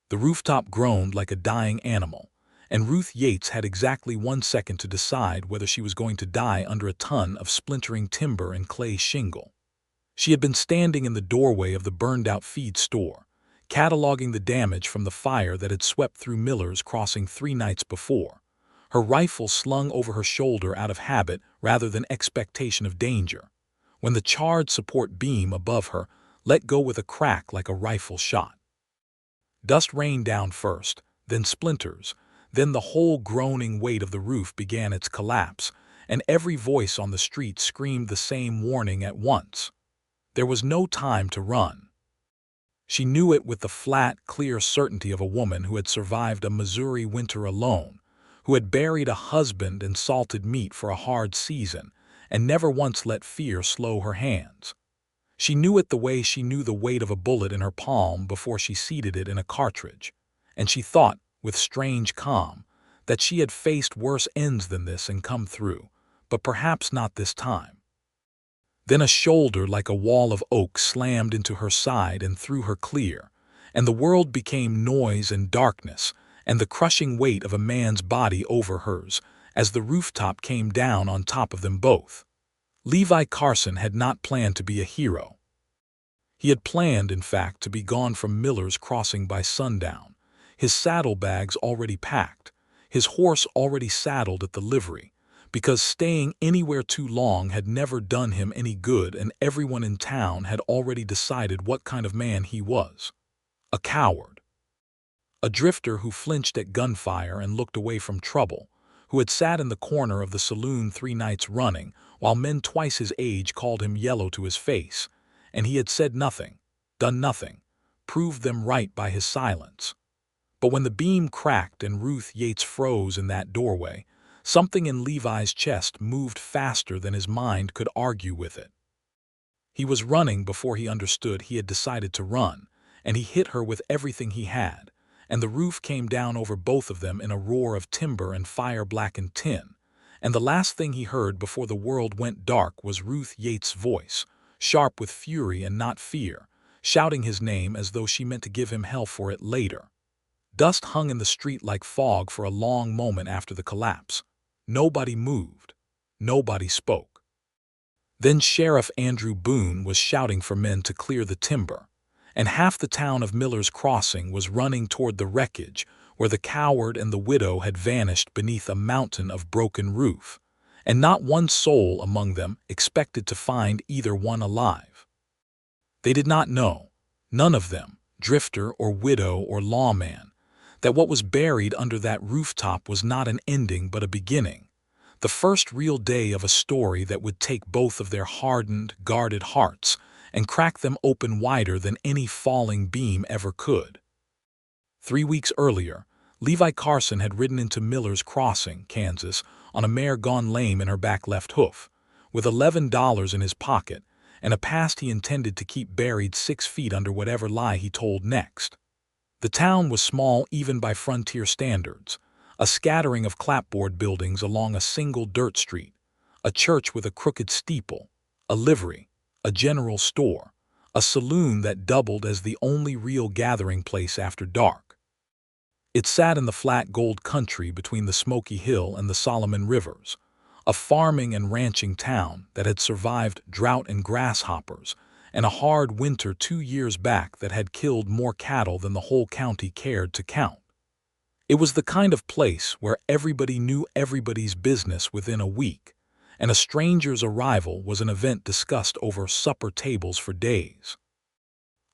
The rooftop groaned like a dying animal, and Ruth Yates had exactly 1 second to decide whether she was going to die under a ton of splintering timber and clay shingle. She had been standing in the doorway of the burned-out feed store, cataloging the damage from the fire that had swept through Miller's Crossing 3 nights before, her rifle slung over her shoulder out of habit rather than expectation of danger, when the charred support beam above her let go with a crack like a rifle shot. Dust rained down first, then splinters, then the whole groaning weight of the roof began its collapse, and every voice on the street screamed the same warning at once. There was no time to run. She knew it with the flat, clear certainty of a woman who had survived a Missouri winter alone, who had buried a husband in salted meat for a hard season, and never once let fear slow her hands. She knew it the way she knew the weight of a bullet in her palm before she seated it in a cartridge, and she thought, with strange calm, that she had faced worse ends than this and come through, but perhaps not this time. Then a shoulder like a wall of oak slammed into her side and threw her clear, and the world became noise and darkness, and the crushing weight of a man's body over hers, as the rooftop came down on top of them both. Levi Carson had not planned to be a hero. He had planned, in fact, to be gone from Miller's Crossing by sundown, his saddlebags already packed, his horse already saddled at the livery, because staying anywhere too long had never done him any good, and everyone in town had already decided what kind of man he was. A coward. A drifter who flinched at gunfire and looked away from trouble, who had sat in the corner of the saloon 3 nights running, while men twice his age called him yellow to his face, and he had said nothing, done nothing, proved them right by his silence. But when the beam cracked and Ruth Yates froze in that doorway, something in Levi's chest moved faster than his mind could argue with it. He was running before he understood he had decided to run, and he hit her with everything he had, and the roof came down over both of them in a roar of timber and fire-blackened tin, and the last thing he heard before the world went dark was Ruth Yates' voice, sharp with fury and not fear, shouting his name as though she meant to give him hell for it later. Dust hung in the street like fog for a long moment after the collapse. Nobody moved. Nobody spoke. Then Sheriff Andrew Boone was shouting for men to clear the timber, and half the town of Miller's Crossing was running toward the wreckage where the coward and the widow had vanished beneath a mountain of broken roof, and not one soul among them expected to find either one alive. They did not know, none of them, drifter or widow or lawman, that what was buried under that rooftop was not an ending but a beginning, the first real day of a story that would take both of their hardened, guarded hearts and crack them open wider than any falling beam ever could. 3 weeks earlier, Levi Carson had ridden into Miller's Crossing, Kansas, on a mare gone lame in her back left hoof, with $11 in his pocket and a past he intended to keep buried 6 feet under whatever lie he told next. The town was small even by frontier standards, a scattering of clapboard buildings along a single dirt street, a church with a crooked steeple, a livery, a general store, a saloon that doubled as the only real gathering place after dark. It sat in the flat gold country between the Smoky Hill and the Solomon Rivers, a farming and ranching town that had survived drought and grasshoppers and a hard winter 2 years back that had killed more cattle than the whole county cared to count. It was the kind of place where everybody knew everybody's business within a week, and a stranger's arrival was an event discussed over supper tables for days.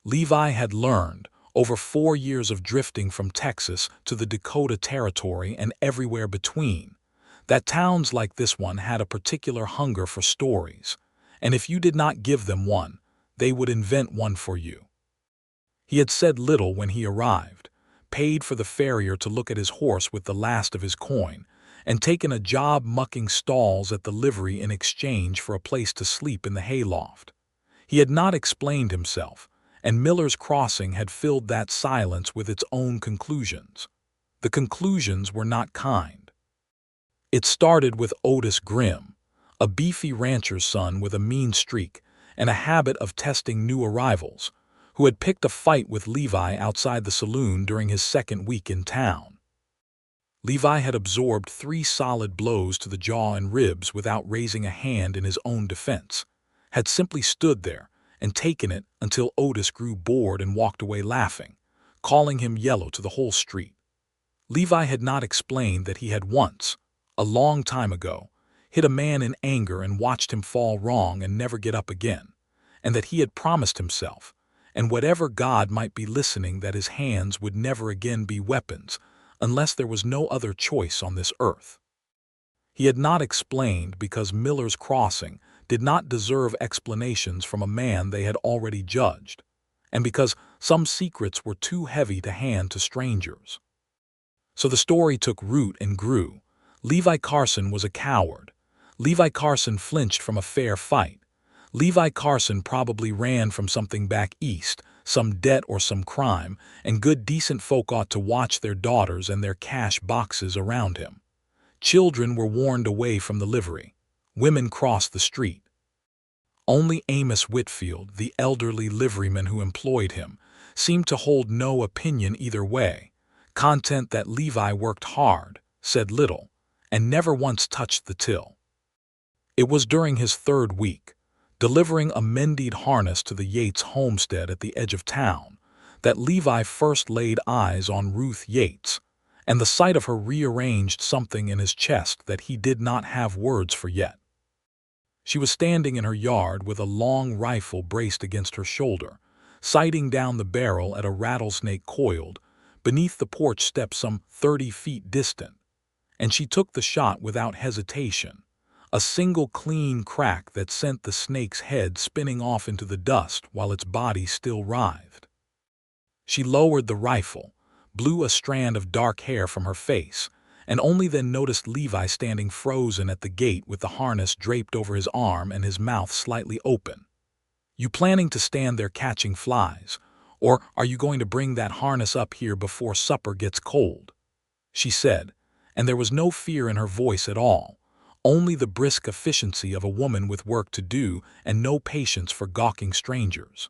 Levi had learned, over 4 years of drifting from Texas to the Dakota Territory and everywhere between, that towns like this one had a particular hunger for stories, and if you did not give them one, they would invent one for you. He had said little when he arrived, paid for the farrier to look at his horse with the last of his coin, and taken a job mucking stalls at the livery in exchange for a place to sleep in the hayloft. He had not explained himself, and Miller's Crossing had filled that silence with its own conclusions. The conclusions were not kind. It started with Otis Grimm, a beefy rancher's son with a mean streak and a habit of testing new arrivals, who had picked a fight with Levi outside the saloon during his second week in town. Levi had absorbed 3 solid blows to the jaw and ribs without raising a hand in his own defense, had simply stood there and taken it until Otis grew bored and walked away laughing, calling him yellow to the whole street. Levi had not explained that he had once, a long time ago, hit a man in anger and watched him fall wrong and never get up again, and that he had promised himself, and whatever God might be listening, that his hands would never again be weapons unless there was no other choice on this earth. He had not explained because Miller's Crossing did not deserve explanations from a man they had already judged, and because some secrets were too heavy to hand to strangers. So the story took root and grew. Levi Carson was a coward. Levi Carson flinched from a fair fight. Levi Carson probably ran from something back east, some debt or some crime, and good decent folk ought to watch their daughters and their cash boxes around him. Children were warned away from the livery. Women crossed the street. Only Amos Whitfield, the elderly liveryman who employed him, seemed to hold no opinion either way, content that Levi worked hard, said little, and never once touched the till. It was during his 3rd week, delivering a Mendied harness to the Yates homestead at the edge of town, that Levi first laid eyes on Ruth Yates, and the sight of her rearranged something in his chest that he did not have words for yet. She was standing in her yard with a long rifle braced against her shoulder, sighting down the barrel at a rattlesnake coiled beneath the porch steps some 30 feet distant, and she took the shot without hesitation, a single clean crack that sent the snake's head spinning off into the dust while its body still writhed. She lowered the rifle, blew a strand of dark hair from her face, and only then noticed Levi standing frozen at the gate with the harness draped over his arm and his mouth slightly open. "You planning to stand there catching flies, or are you going to bring that harness up here before supper gets cold?" she said, and there was no fear in her voice at all, only the brisk efficiency of a woman with work to do and no patience for gawking strangers.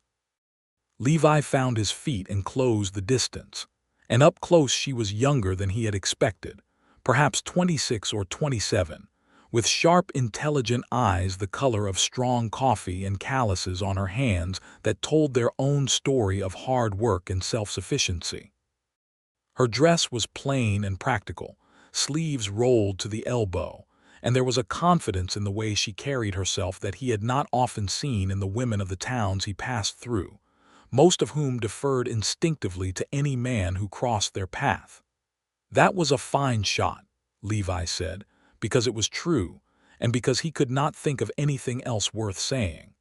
Levi found his feet and closed the distance, and up close she was younger than he had expected, perhaps 26 or 27, with sharp, intelligent eyes the color of strong coffee and calluses on her hands that told their own story of hard work and self-sufficiency. Her dress was plain and practical, sleeves rolled to the elbow, and there was a confidence in the way she carried herself that he had not often seen in the women of the towns he passed through, most of whom deferred instinctively to any man who crossed their path. "That was a fine shot," Levi said, because it was true, and because he could not think of anything else worth saying.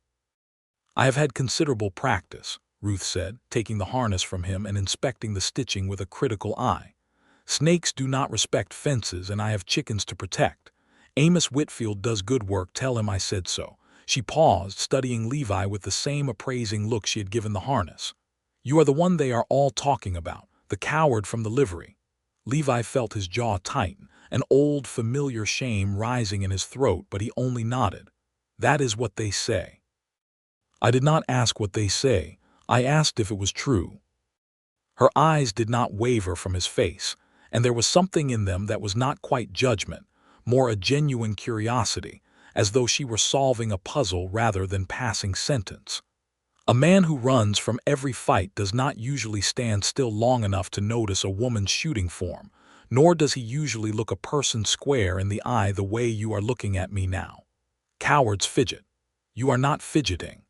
"I have had considerable practice," Ruth said, taking the harness from him and inspecting the stitching with a critical eye. "Snakes do not respect fences, and I have chickens to protect. Amos Whitfield does good work, tell him I said so." She paused, studying Levi with the same appraising look she had given the harness. "You are the one they are all talking about, the coward from the livery." Levi felt his jaw tighten, an old familiar shame rising in his throat, but he only nodded. "That is what they say." "I did not ask what they say. I asked if it was true." Her eyes did not waver from his face, and there was something in them that was not quite judgment, more a genuine curiosity, as though she were solving a puzzle rather than passing sentence. A man who runs from every fight does not usually stand still long enough to notice a woman's shooting form, nor does he usually look a person square in the eye the way you are looking at me now. Cowards fidget. You are not fidgeting.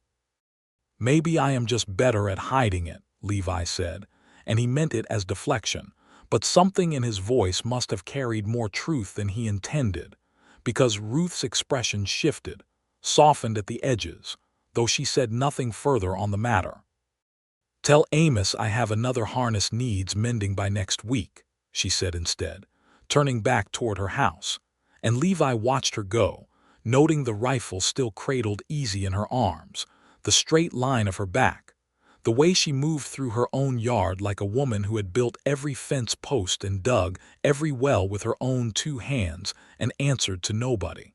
"Maybe I am just better at hiding it," Levi said, and he meant it as deflection, but something in his voice must have carried more truth than he intended, because Ruth's expression shifted, softened at the edges, though she said nothing further on the matter. "Tell Amos I have another harness needs mending by next week," she said instead, turning back toward her house, and Levi watched her go, noting the rifle still cradled easy in her arms, the straight line of her back, the way she moved through her own yard like a woman who had built every fence post and dug every well with her own 2 hands and answered to nobody.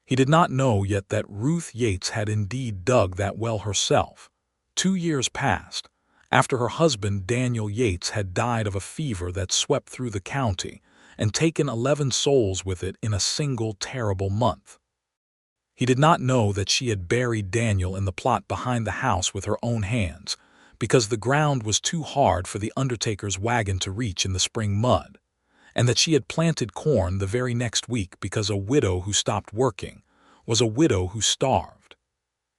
He did not know yet that Ruth Yates had indeed dug that well herself, 2 years passed, after her husband Daniel Yates had died of a fever that swept through the county and taken 11 souls with it in a single terrible month. He did not know that she had buried Daniel in the plot behind the house with her own hands, because the ground was too hard for the undertaker's wagon to reach in the spring mud, and that she had planted corn the very next week because a widow who stopped working was a widow who starved.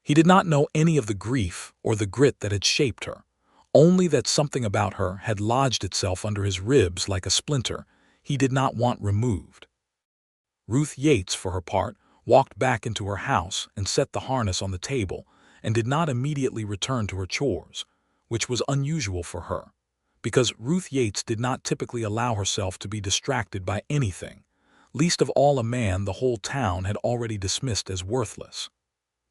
He did not know any of the grief or the grit that had shaped her, only that something about her had lodged itself under his ribs like a splinter he did not want removed. Ruth Yates, for her part, walked back into her house and set the harness on the table and did not immediately return to her chores, which was unusual for her, because Ruth Yates did not typically allow herself to be distracted by anything, least of all a man the whole town had already dismissed as worthless.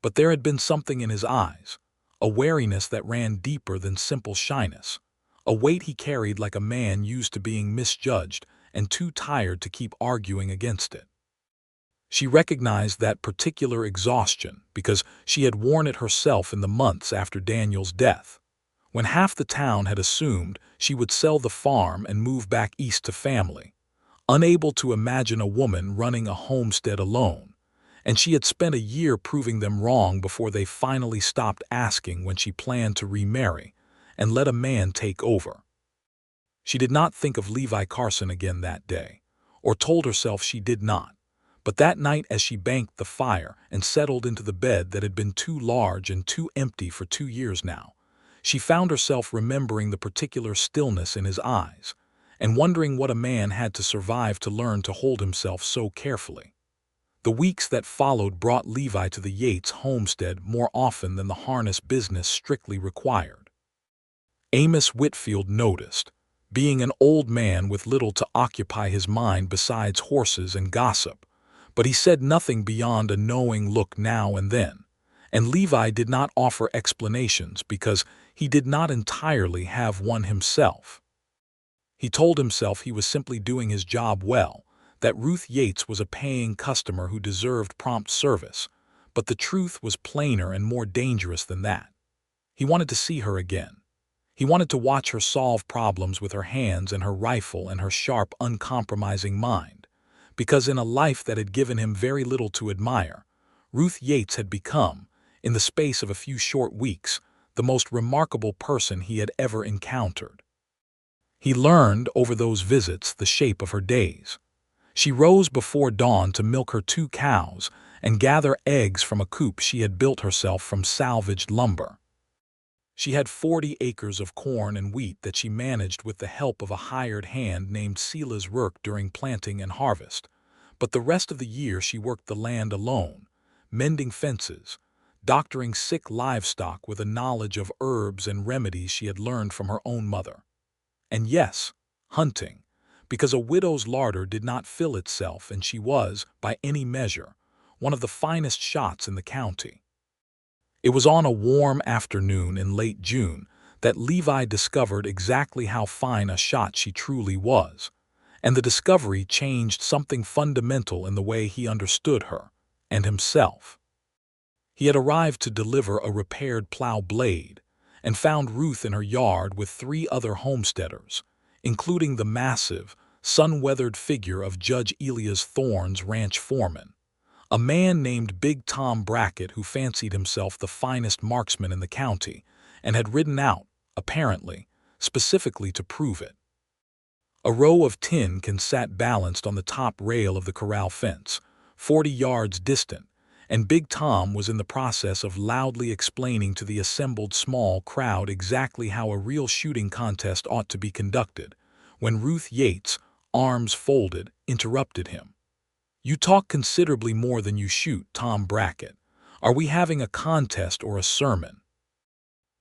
But there had been something in his eyes, a wariness that ran deeper than simple shyness, a weight he carried like a man used to being misjudged and too tired to keep arguing against it. She recognized that particular exhaustion because she had worn it herself in the months after Daniel's death, when half the town had assumed she would sell the farm and move back east to family, unable to imagine a woman running a homestead alone, and she had spent a year proving them wrong before they finally stopped asking when she planned to remarry and let a man take over. She did not think of Levi Carson again that day, or told herself she did not. But that night, as she banked the fire and settled into the bed that had been too large and too empty for 2 years now, she found herself remembering the particular stillness in his eyes and wondering what a man had to survive to learn to hold himself so carefully. The weeks that followed brought Levi to the Yates homestead more often than the harness business strictly required. Amos Whitfield noticed, being an old man with little to occupy his mind besides horses and gossip, but he said nothing beyond a knowing look now and then, and Levi did not offer explanations because he did not entirely have one himself. He told himself he was simply doing his job well, that Ruth Yates was a paying customer who deserved prompt service, but the truth was plainer and more dangerous than that. He wanted to see her again. He wanted to watch her solve problems with her hands and her rifle and her sharp, uncompromising mind, because in a life that had given him very little to admire, Ruth Yates had become, in the space of a few short weeks, the most remarkable person he had ever encountered. He learned over those visits the shape of her days. She rose before dawn to milk her 2 cows and gather eggs from a coop she had built herself from salvaged lumber. She had 40 acres of corn and wheat that she managed with the help of a hired hand named Silas Rourke during planting and harvest, but the rest of the year she worked the land alone, mending fences, doctoring sick livestock with a knowledge of herbs and remedies she had learned from her own mother. And yes, hunting, because a widow's larder did not fill itself and she was, by any measure, one of the finest shots in the county. It was on a warm afternoon in late June that Levi discovered exactly how fine a shot she truly was, and the discovery changed something fundamental in the way he understood her and himself. He had arrived to deliver a repaired plow blade and found Ruth in her yard with 3 other homesteaders, including the massive, sun-weathered figure of Judge Elias Thorne's ranch foreman, a man named Big Tom Brackett who fancied himself the finest marksman in the county and had ridden out, apparently, specifically to prove it. A row of tin cans sat balanced on the top rail of the corral fence, 40 yards distant, and Big Tom was in the process of loudly explaining to the assembled small crowd exactly how a real shooting contest ought to be conducted, when Ruth Yates, arms folded, interrupted him. "You talk considerably more than you shoot, Tom Brackett. Are we having a contest or a sermon?"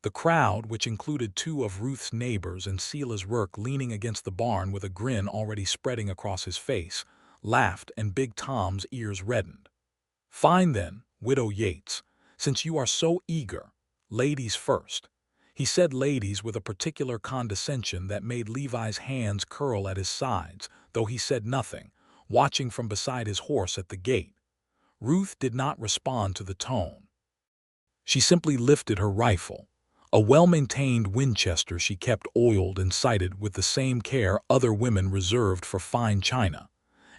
The crowd, which included 2 of Ruth's neighbors and Silas Rourke leaning against the barn with a grin already spreading across his face, laughed and Big Tom's ears reddened. "Fine then, Widow Yates, since you are so eager, ladies first," he said, ladies with a particular condescension that made Levi's hands curl at his sides, though he said nothing, watching from beside his horse at the gate. Ruth did not respond to the tone. She simply lifted her rifle, A well-maintained Winchester she kept oiled and sighted with the same care other women reserved for fine china,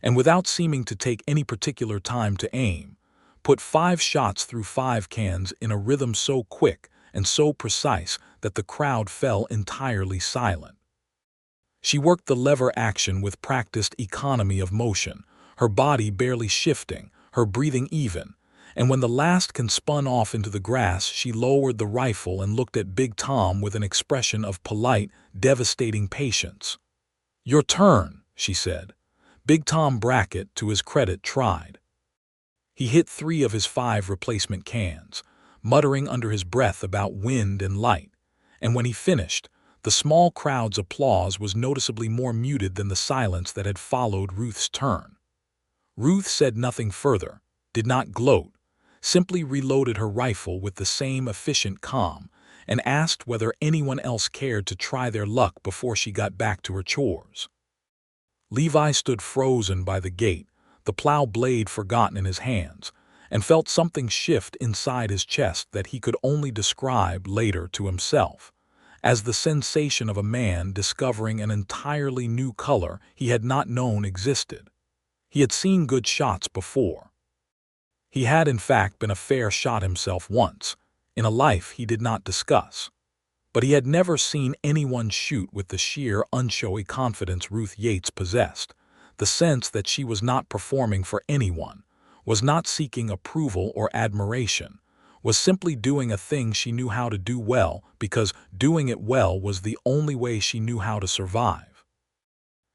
and without seeming to take any particular time to aim, put 5 shots through 5 cans in a rhythm so quick and so precise that the crowd fell entirely silent. She worked the lever action with practiced economy of motion, her body barely shifting, her breathing even, and when the last can spun off into the grass, she lowered the rifle and looked at Big Tom with an expression of polite, devastating patience. "Your turn," she said. Big Tom Brackett, to his credit, tried. He hit 3 of his 5 replacement cans, muttering under his breath about wind and light, and when he finished, the small crowd's applause was noticeably more muted than the silence that had followed Ruth's turn. Ruth said nothing further, did not gloat, simply reloaded her rifle with the same efficient calm, and asked whether anyone else cared to try their luck before she got back to her chores. Levi stood frozen by the gate, the plow blade forgotten in his hands, and felt something shift inside his chest that he could only describe later to himself as the sensation of a man discovering an entirely new color he had not known existed. He had seen good shots before. He had in fact been a fair shot himself once, in a life he did not discuss. But he had never seen anyone shoot with the sheer, unshowy confidence Ruth Yates possessed, the sense that she was not performing for anyone, was not seeking approval or admiration, was simply doing a thing she knew how to do well because doing it well was the only way she knew how to survive.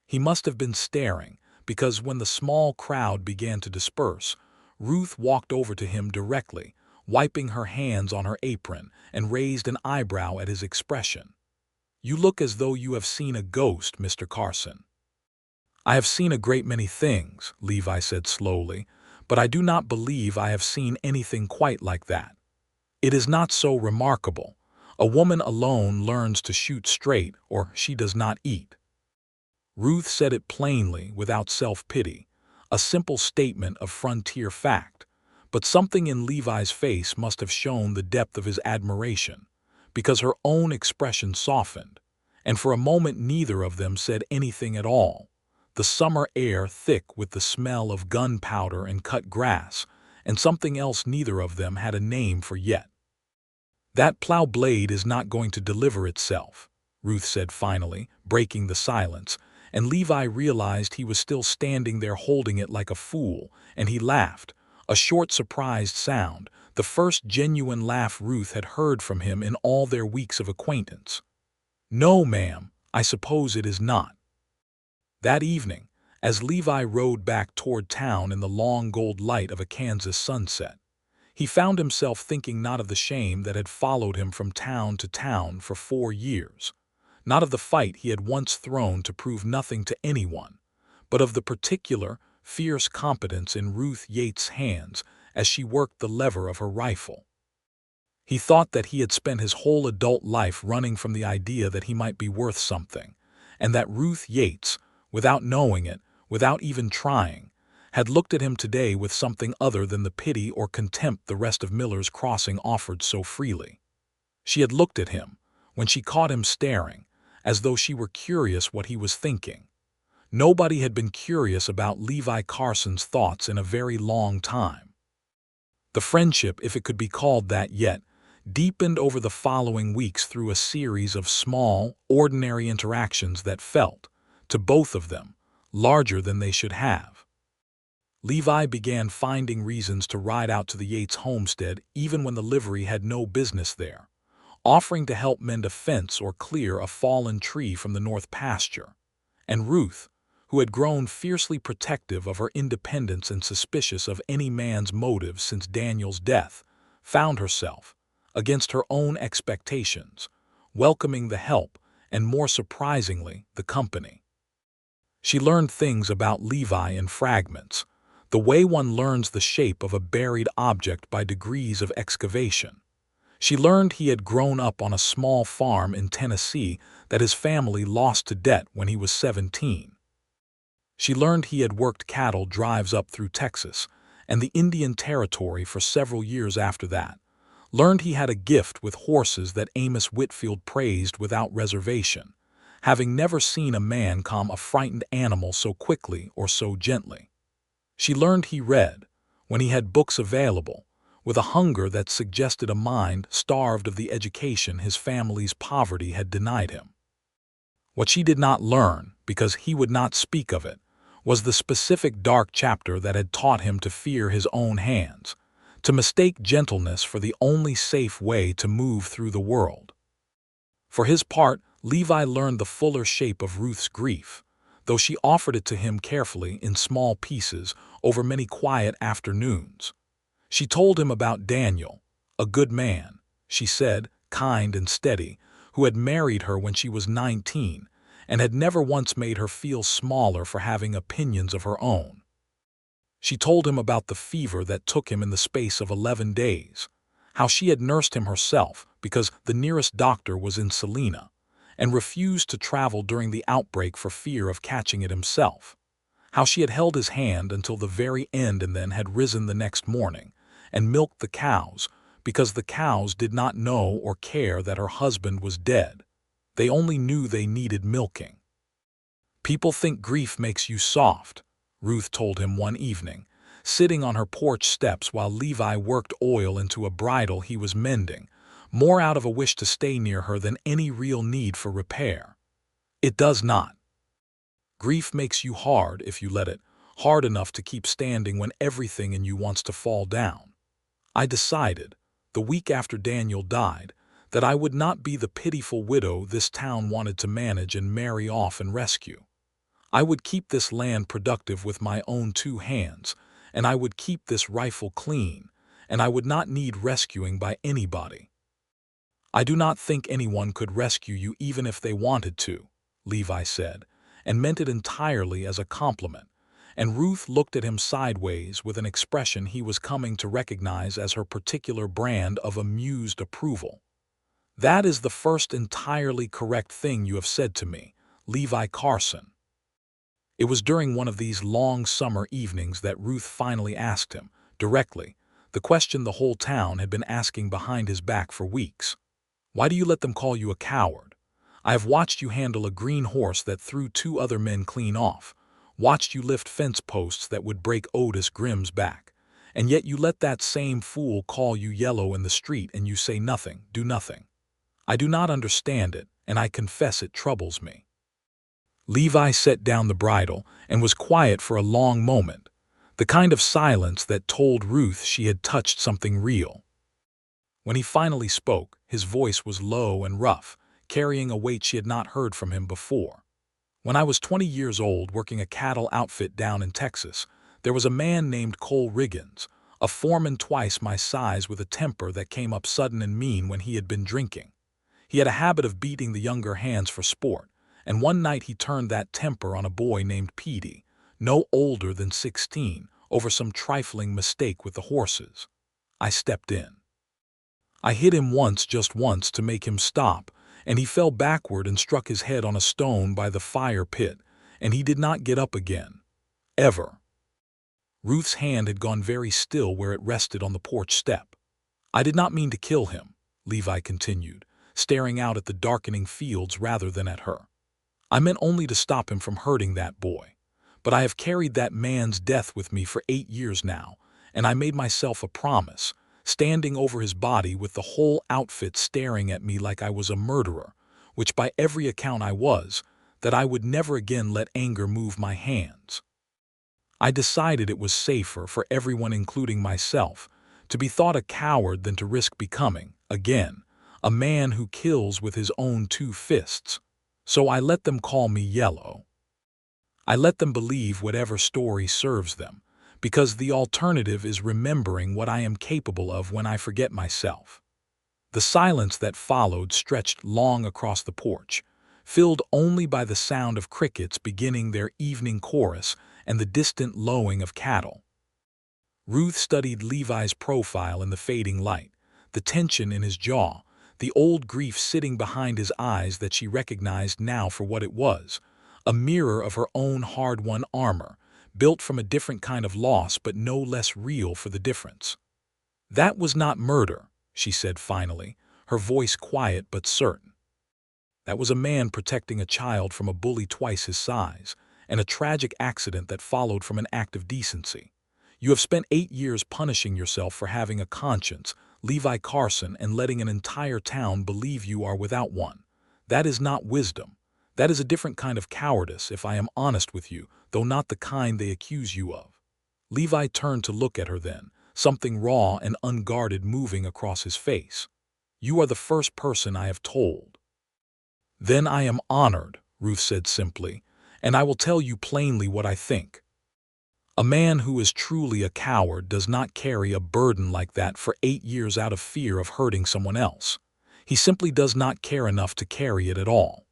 He must have been staring, because when the small crowd began to disperse, Ruth walked over to him directly, wiping her hands on her apron, and raised an eyebrow at his expression. "You look as though you have seen a ghost, Mr. Carson." "I have seen a great many things," Levi said slowly, "but I do not believe I have seen anything quite like that. It is not so remarkable. A woman alone learns to shoot straight, or she does not eat." Ruth said it plainly, without self-pity, a simple statement of frontier fact, but something in Levi's face must have shown the depth of his admiration, because her own expression softened, and for a moment neither of them said anything at all, the summer air thick with the smell of gunpowder and cut grass, and something else neither of them had a name for yet. "That plow blade is not going to deliver itself," Ruth said finally, breaking the silence, and Levi realized he was still standing there holding it like a fool, and he laughed, a short surprised sound, the first genuine laugh Ruth had heard from him in all their weeks of acquaintance. "No, ma'am, I suppose it is not." That evening, as Levi rode back toward town in the long gold light of a Kansas sunset, he found himself thinking not of the shame that had followed him from town to town for 4 years, not of the fight he had once thrown to prove nothing to anyone, but of the particular, fierce competence in Ruth Yates' hands as she worked the lever of her rifle. He thought that he had spent his whole adult life running from the idea that he might be worth something, and that Ruth Yates, without knowing it, without even trying, had looked at him today with something other than the pity or contempt the rest of Miller's Crossing offered so freely. She had looked at him, when she caught him staring, as though she were curious what he was thinking. Nobody had been curious about Levi Carson's thoughts in a very long time. The friendship, if it could be called that yet, deepened over the following weeks through a series of small, ordinary interactions that felt, to both of them, larger than they should have. Levi began finding reasons to ride out to the Yates homestead even when the livery had no business there, offering to help mend a fence or clear a fallen tree from the north pasture. And Ruth, who had grown fiercely protective of her independence and suspicious of any man's motives since Daniel's death, found herself, against her own expectations, welcoming the help and, more surprisingly, the company. She learned things about Levi in fragments, the way one learns the shape of a buried object by degrees of excavation. She learned he had grown up on a small farm in Tennessee that his family lost to debt when he was 17. She learned he had worked cattle drives up through Texas and the Indian Territory for several years after that, learned he had a gift with horses that Amos Whitfield praised without reservation, having never seen a man calm a frightened animal so quickly or so gently. She learned he read, when he had books available, with a hunger that suggested a mind starved of the education his family's poverty had denied him. What she did not learn, because he would not speak of it, was the specific dark chapter that had taught him to fear his own hands, to mistake gentleness for the only safe way to move through the world. For his part, Levi learned the fuller shape of Ruth's grief, though she offered it to him carefully in small pieces over many quiet afternoons. She told him about Daniel, a good man, she said, kind and steady, who had married her when she was 19 and had never once made her feel smaller for having opinions of her own. She told him about the fever that took him in the space of 11 days, how she had nursed him herself because the nearest doctor was in Salina, and refused to travel during the outbreak for fear of catching it himself, how she had held his hand until the very end and then had risen the next morning and milked the cows because the cows did not know or care that her husband was dead. They only knew they needed milking. "People think grief makes you soft," Ruth told him one evening, sitting on her porch steps while Levi worked oil into a bridle he was mending, more out of a wish to stay near her than any real need for repair. "It does not. Grief makes you hard if you let it, hard enough to keep standing when everything in you wants to fall down. I decided, the week after Daniel died, that I would not be the pitiful widow this town wanted to manage and marry off and rescue. I would keep this land productive with my own 2 hands, and I would keep this rifle clean, and I would not need rescuing by anybody." "I do not think anyone could rescue you even if they wanted to," Levi said, and meant it entirely as a compliment, and Ruth looked at him sideways with an expression he was coming to recognize as her particular brand of amused approval. "That is the first entirely correct thing you have said to me, Levi Carson." It was during one of these long summer evenings that Ruth finally asked him, directly, the question the whole town had been asking behind his back for weeks. "Why do you let them call you a coward? I have watched you handle a green horse that threw 2 other men clean off, watched you lift fence posts that would break Otis Grimm's back, and yet you let that same fool call you yellow in the street and you say nothing, do nothing. I do not understand it, and I confess it troubles me." Levi set down the bridle and was quiet for a long moment, the kind of silence that told Ruth she had touched something real. When he finally spoke, his voice was low and rough, carrying a weight she had not heard from him before. "When I was 20 years old working a cattle outfit down in Texas, there was a man named Cole Riggins, a foreman twice my size with a temper that came up sudden and mean when he had been drinking. He had a habit of beating the younger hands for sport, and one night he turned that temper on a boy named Petey, no older than 16, over some trifling mistake with the horses. I stepped in. I hit him once, just once, to make him stop, and he fell backward and struck his head on a stone by the fire pit, and he did not get up again. Ever." Ruth's hand had gone very still where it rested on the porch step. "I did not mean to kill him," Levi continued, staring out at the darkening fields rather than at her. "I meant only to stop him from hurting that boy. But I have carried that man's death with me for 8 years now, and I made myself a promise, standing over his body with the whole outfit staring at me like I was a murderer, which by every account I was, that I would never again let anger move my hands. I decided it was safer for everyone, including myself, to be thought a coward than to risk becoming, again, a man who kills with his own 2 fists. So I let them call me yellow. I let them believe whatever story serves them, because the alternative is remembering what I am capable of when I forget myself." The silence that followed stretched long across the porch, filled only by the sound of crickets beginning their evening chorus and the distant lowing of cattle. Ruth studied Levi's profile in the fading light, the tension in his jaw, the old grief sitting behind his eyes that she recognized now for what it was, a mirror of her own hard-won armor, built from a different kind of loss but no less real for the difference. "That was not murder," she said finally, her voice quiet but certain. "That was a man protecting a child from a bully twice his size, and a tragic accident that followed from an act of decency. You have spent 8 years punishing yourself for having a conscience, Levi Carson, and letting an entire town believe you are without one. That is not wisdom. That is a different kind of cowardice, if I am honest with you, though not the kind they accuse you of." Levi turned to look at her then, something raw and unguarded moving across his face. "You are the first person I have told." "Then I am honored," Ruth said simply, "and I will tell you plainly what I think. A man who is truly a coward does not carry a burden like that for 8 years out of fear of hurting someone else. He simply does not care enough to carry it at all.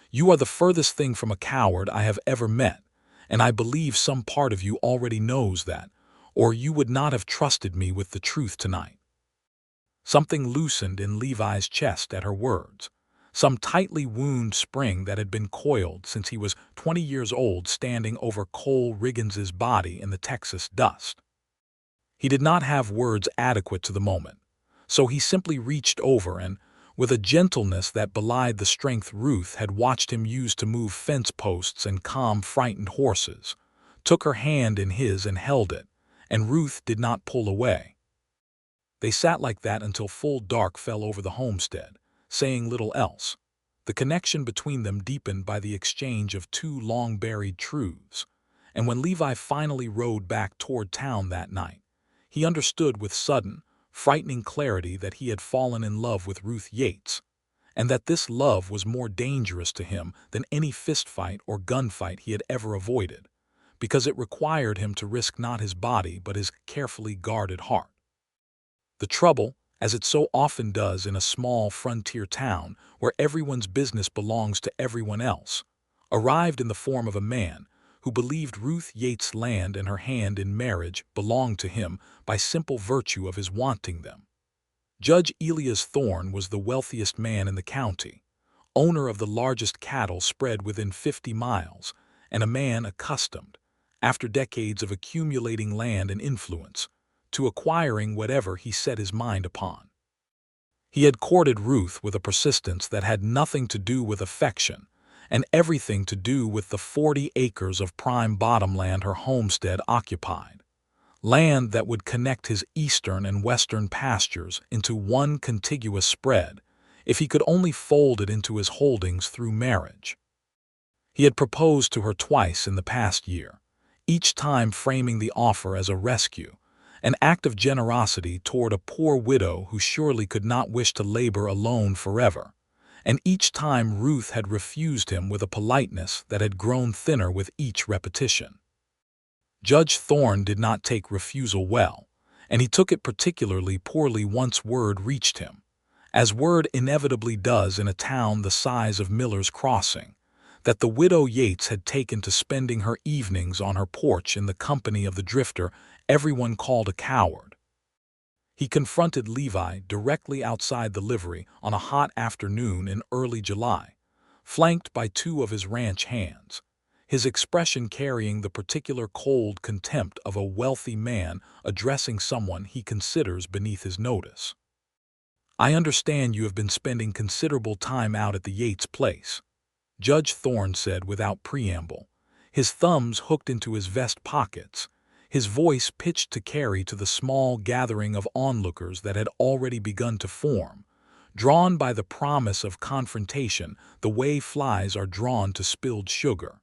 You are the furthest thing from a coward I have ever met, and I believe some part of you already knows that, or you would not have trusted me with the truth tonight." Something loosened in Levi's chest at her words, some tightly wound spring that had been coiled since he was 20 years old standing over Cole Riggins's body in the Texas dust. He did not have words adequate to the moment, so he simply reached over and, with a gentleness that belied the strength Ruth had watched him use to move fence posts and calm frightened horses, took her hand in his and held it, and Ruth did not pull away. They sat like that until full dark fell over the homestead, saying little else. The connection between them deepened by the exchange of two long-buried truths, and when Levi finally rode back toward town that night, he understood with sudden, frightening clarity that he had fallen in love with Ruth Yates, and that this love was more dangerous to him than any fistfight or gunfight he had ever avoided, because it required him to risk not his body but his carefully guarded heart. The trouble, as it so often does in a small frontier town where everyone's business belongs to everyone else, arrived in the form of a man who believed Ruth Yates' land and her hand in marriage belonged to him by simple virtue of his wanting them. Judge Elias Thorne was the wealthiest man in the county, owner of the largest cattle spread within 50 miles, and a man accustomed, after decades of accumulating land and influence, to acquiring whatever he set his mind upon. He had courted Ruth with a persistence that had nothing to do with affection and everything to do with the 40 acres of prime bottomland her homestead occupied, land that would connect his eastern and western pastures into one contiguous spread if he could only fold it into his holdings through marriage. He had proposed to her twice in the past year, each time framing the offer as a rescue, an act of generosity toward a poor widow who surely could not wish to labor alone forever, and each time Ruth had refused him with a politeness that had grown thinner with each repetition. Judge Thorne did not take refusal well, and he took it particularly poorly once word reached him, as word inevitably does in a town the size of Miller's Crossing, that the widow Yates had taken to spending her evenings on her porch in the company of the drifter everyone called a coward. He confronted Levi directly outside the livery on a hot afternoon in early July, flanked by two of his ranch hands, his expression carrying the particular cold contempt of a wealthy man addressing someone he considers beneath his notice. "I understand you have been spending considerable time out at the Yates place," Judge Thorne said without preamble, his thumbs hooked into his vest pockets, his voice pitched to carry to the small gathering of onlookers that had already begun to form, drawn by the promise of confrontation the way flies are drawn to spilled sugar.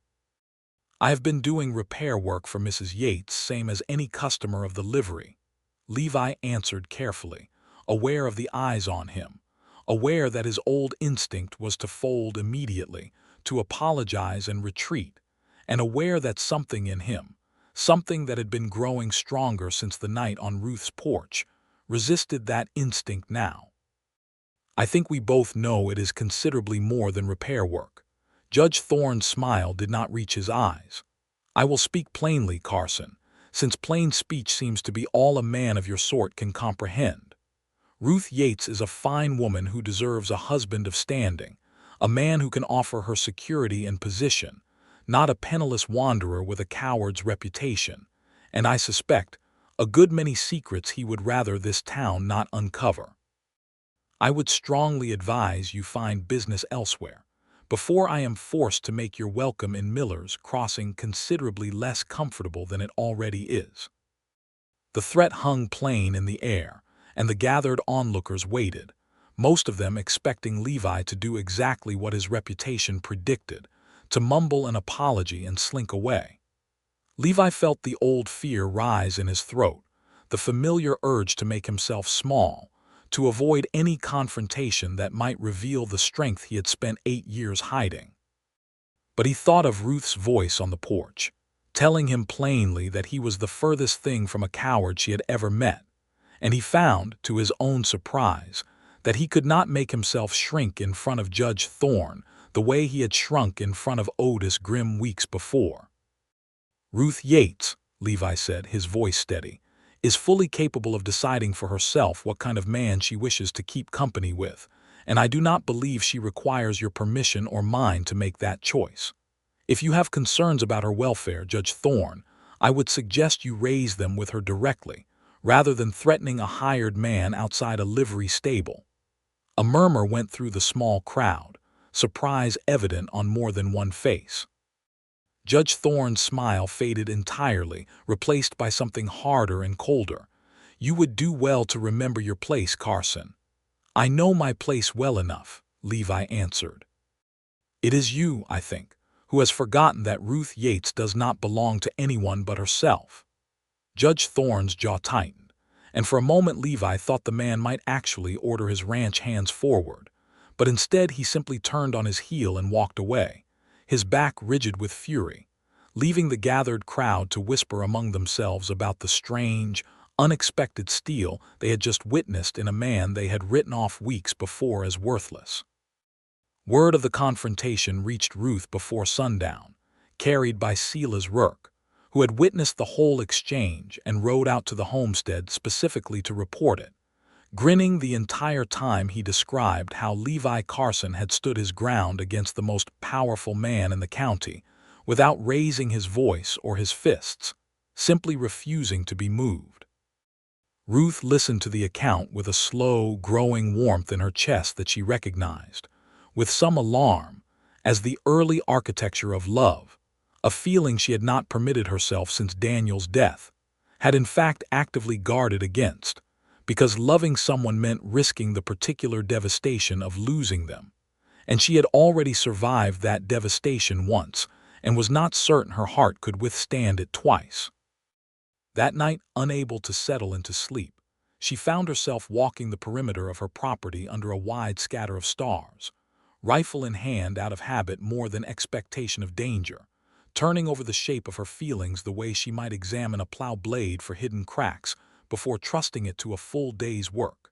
"I have been doing repair work for Mrs. Yates, same as any customer of the livery," Levi answered carefully, aware of the eyes on him, aware that his old instinct was to fold immediately, to apologize and retreat, and aware that something in him, something that had been growing stronger since the night on Ruth's porch, resisted that instinct now. "I think we both know it is considerably more than repair work." Judge Thorne's smile did not reach his eyes. "I will speak plainly, Carson, since plain speech seems to be all a man of your sort can comprehend. Ruth Yates is a fine woman who deserves a husband of standing, a man who can offer her security and position, not a penniless wanderer with a coward's reputation, and I suspect a good many secrets he would rather this town not uncover." I would strongly advise you find business elsewhere, before I am forced to make your welcome in Miller's Crossing considerably less comfortable than it already is." The threat hung plain in the air, and the gathered onlookers waited, most of them expecting Levi to do exactly what his reputation predicted, to mumble an apology and slink away. Levi felt the old fear rise in his throat, the familiar urge to make himself small, to avoid any confrontation that might reveal the strength he had spent 8 years hiding. But he thought of Ruth's voice on the porch, telling him plainly that he was the furthest thing from a coward she had ever met, and he found, to his own surprise, that he could not make himself shrink in front of Judge Thorne the way he had shrunk in front of Otis Grimm weeks before. "Ruth Yates," Levi said, his voice steady, "is fully capable of deciding for herself what kind of man she wishes to keep company with, and I do not believe she requires your permission or mine to make that choice. If you have concerns about her welfare, Judge Thorne, I would suggest you raise them with her directly, rather than threatening a hired man outside a livery stable." A murmur went through the small crowd, surprise evident on more than one face. Judge Thorne's smile faded entirely, replaced by something harder and colder. "You would do well to remember your place, Carson." "I know my place well enough," Levi answered. "It is you, I think, who has forgotten that Ruth Yates does not belong to anyone but herself." Judge Thorne's jaw tightened, and for a moment Levi thought the man might actually order his ranch hands forward, but instead he simply turned on his heel and walked away, his back rigid with fury, leaving the gathered crowd to whisper among themselves about the strange, unexpected steal they had just witnessed in a man they had written off weeks before as worthless. Word of the confrontation reached Ruth before sundown, carried by Silas Rourke, who had witnessed the whole exchange and rode out to the homestead specifically to report it. Grinning the entire time, he described how Levi Carson had stood his ground against the most powerful man in the county, without raising his voice or his fists, simply refusing to be moved. Ruth listened to the account with a slow, growing warmth in her chest that she recognized, with some alarm, as the early architecture of love, a feeling she had not permitted herself since Daniel's death, had in fact actively guarded against, because loving someone meant risking the particular devastation of losing them, and she had already survived that devastation once and was not certain her heart could withstand it twice. That night, unable to settle into sleep, she found herself walking the perimeter of her property under a wide scatter of stars, rifle in hand out of habit more than expectation of danger, turning over the shape of her feelings the way she might examine a plow blade for hidden cracks before trusting it to a full day's work.